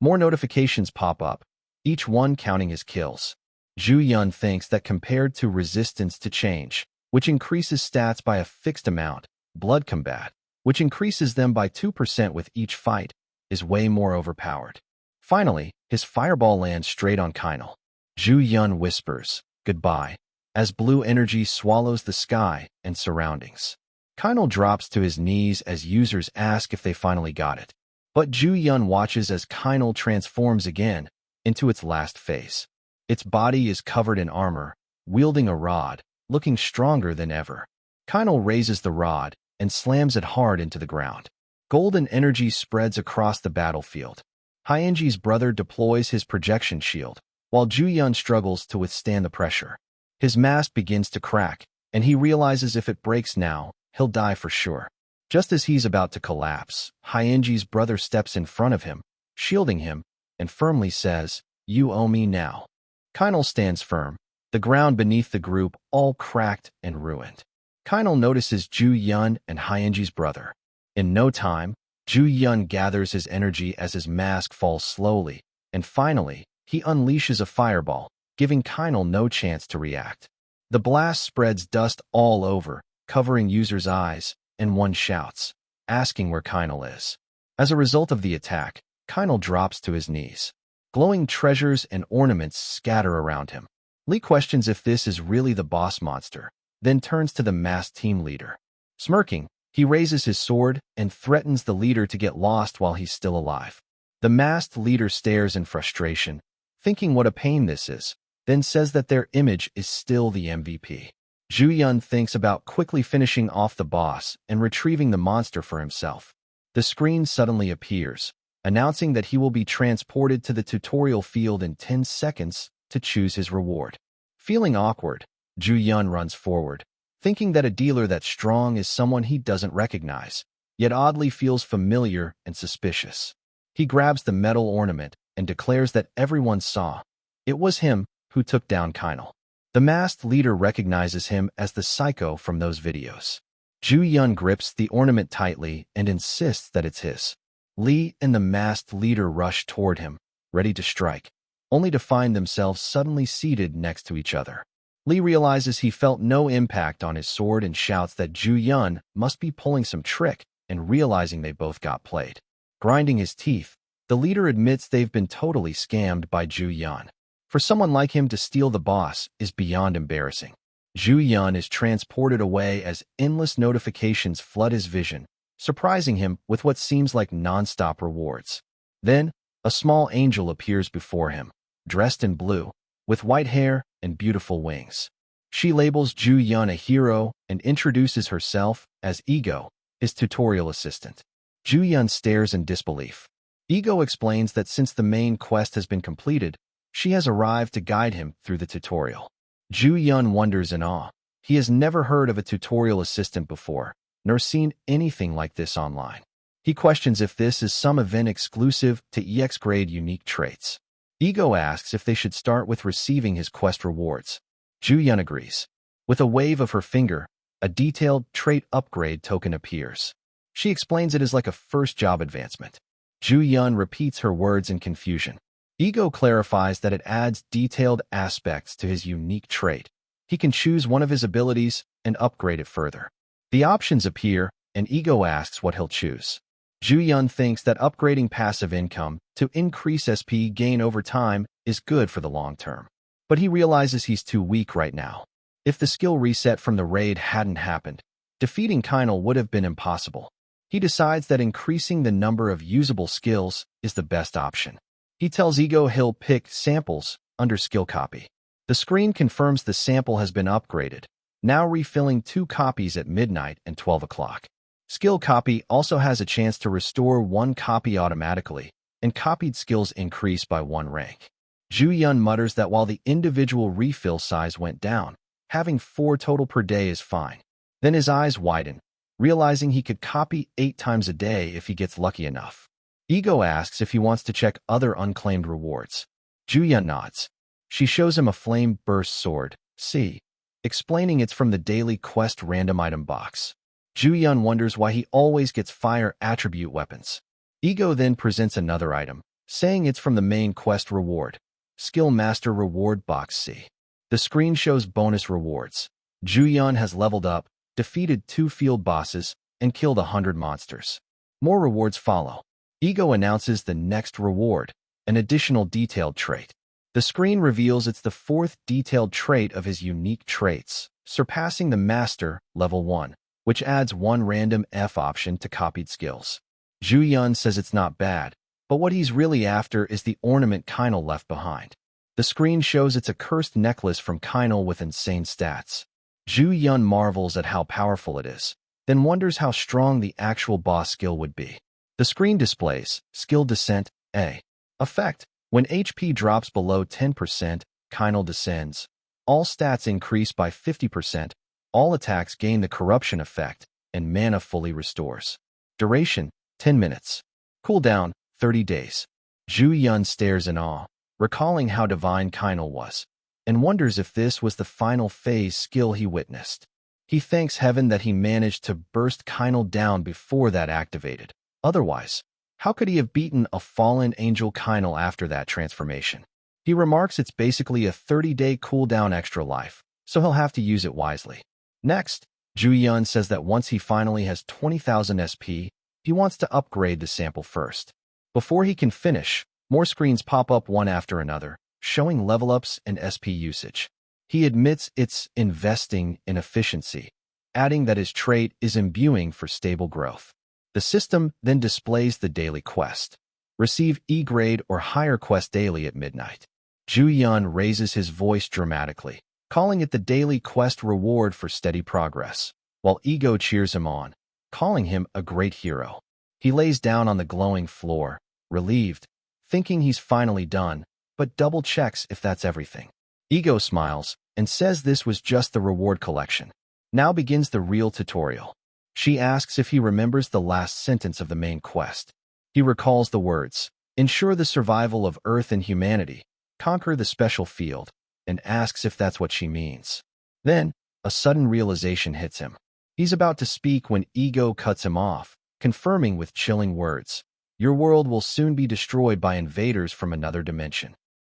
S1: More notifications pop up, each one counting his kills. Ju Yun thinks that compared to resistance to change, which increases stats by a fixed amount, blood combat, which increases them by 2% with each fight, is way more overpowered. Finally, his fireball lands straight on Kinal. Ju Yun whispers, "Goodbye," as blue energy swallows the sky and surroundings. Kinal drops to his knees as users ask if they finally got it. But Ju Yun watches as Kinal transforms again into its last phase. Its body is covered in armor, wielding a rod, looking stronger than ever. Kinal raises the rod and slams it hard into the ground. Golden energy spreads across the battlefield. Hyenji's brother deploys his projection shield, while Ju Yun struggles to withstand the pressure. His mask begins to crack, and he realizes if it breaks now, he'll die for sure. Just as he's about to collapse, Hyenji's brother steps in front of him, shielding him, and firmly says, "You owe me now." Kinal stands firm, the ground beneath the group all cracked and ruined. Kinal notices Ju Yun and Hyenji's brother. In no time, Ju Yun gathers his energy as his mask falls slowly, and finally, he unleashes a fireball, giving Kinal no chance to react. The blast spreads dust all over, covering users' eyes, and one shouts, asking where Kinal is. As a result of the attack, Kinal drops to his knees. Glowing treasures and ornaments scatter around him. Lee questions if this is really the boss monster, then turns to the masked team leader. Smirking, he raises his sword and threatens the leader to get lost while he's still alive. The masked leader stares in frustration, thinking what a pain this is, then says that their image is still the MVP. Ju Yun thinks about quickly finishing off the boss and retrieving the monster for himself. The screen suddenly appears, announcing that he will be transported to the tutorial field in 10 seconds to choose his reward. Feeling awkward, Ju Yun runs forward, thinking that a dealer that's strong is someone he doesn't recognize, yet oddly feels familiar and suspicious. He grabs the metal ornament and declares that everyone saw. It was him who took down Kinal. The masked leader recognizes him as the psycho from those videos. Ju Yun grips the ornament tightly and insists that it's his. Lee and the masked leader rush toward him, ready to strike, only to find themselves suddenly seated next to each other. Lee realizes he felt no impact on his sword and shouts that Ju Yun must be pulling some trick, and realizing they both got played. Grinding his teeth, the leader admits they've been totally scammed by Ju Yun. For someone like him to steal the boss is beyond embarrassing. Ju Yun is transported away as endless notifications flood his vision, surprising him with what seems like non-stop rewards. Then, a small angel appears before him, dressed in blue, with white hair and beautiful wings. She labels Ju Yun a hero and introduces herself as Ego, his tutorial assistant. Ju Yun stares in disbelief. Ego explains that since the main quest has been completed, she has arrived to guide him through the tutorial. Ju Yun wonders in awe. He has never heard of a tutorial assistant before, nor seen anything like this online. He questions if this is some event exclusive to EX-grade unique traits. Ego asks if they should start with receiving his quest rewards. Ju Yun agrees. With a wave of her finger, a detailed trait upgrade token appears. She explains it as like a first job advancement. Ju Yun repeats her words in confusion. Ego clarifies that it adds detailed aspects to his unique trait. He can choose one of his abilities and upgrade it further. The options appear, and Ego asks what he'll choose. Ju Yun thinks that upgrading passive income to increase SP gain over time is good for the long term. But he realizes he's too weak right now. If the skill reset from the raid hadn't happened, defeating Kinal would have been impossible. He decides that increasing the number of usable skills is the best option. He tells Ego he'll pick samples under skill copy. The screen confirms the sample has been upgraded, now refilling 2 copies at midnight and 12 o'clock. Skill copy also has a chance to restore 1 copy automatically, and copied skills increase by 1 rank. Ju Yun mutters that while the individual refill size went down, having 4 total per day is fine. Then his eyes widen, realizing he could copy 8 times a day if he gets lucky enough. Ego asks if he wants to check other unclaimed rewards. Ju-yun nods. She shows him a flame-burst sword, C, explaining it's from the daily quest random item box. Ju-yun wonders why he always gets fire attribute weapons. Ego then presents another item, saying it's from the main quest reward, Skill Master Reward Box C. The screen shows bonus rewards. Ju-yun has leveled up, defeated 2 field bosses, and killed 100 monsters. More rewards follow. Ego announces the next reward, an additional detailed trait. The screen reveals it's the 4th detailed trait of his unique traits, surpassing the Master, level 1, which adds 1 random F option to copied skills. Ju-yun says it's not bad, but what he's really after is the ornament Kynal left behind. The screen shows it's a cursed necklace from Kynal with insane stats. Ju-yun marvels at how powerful it is, then wonders how strong the actual boss skill would be. The screen displays Skill Descent, A. Effect: when HP drops below 10%, Kynal descends. All stats increase by 50%, all attacks gain the corruption effect, and mana fully restores. Duration: 10 minutes. Cooldown: 30 days. Ju-yun stares in awe, recalling how divine Kynal was, and wonders if this was the final phase skill he witnessed. He thanks heaven that he managed to burst Kynal down before that activated. Otherwise, how could he have beaten a fallen angel Kynal after that transformation? He remarks it's basically a 30-day cooldown extra life, so he'll have to use it wisely. Next, Ju-yun says that once he finally has 20,000 SP, he wants to upgrade the sample first. Before he can finish, more screens pop up one after another, showing level ups and SP usage. He admits it's investing in efficiency, adding that his trait is imbuing for stable growth. The system then displays the daily quest. Receive E-grade or higher quest daily at midnight. Ju-yun raises his voice dramatically, calling it the daily quest reward for steady progress, while Ego cheers him on, calling him a great hero. He lays down on the glowing floor, relieved, thinking he's finally done, but double-checks if that's everything. Ego smiles and says this was just the reward collection. Now begins the real tutorial. She asks if he remembers the last sentence of the main quest. He recalls the words, "Ensure the survival of Earth and humanity, conquer the special field," and asks if that's what she means. Then, a sudden realization hits him. He's about to speak when Ego cuts him off, confirming with chilling words, "Your world will soon be destroyed by invaders from another dimension."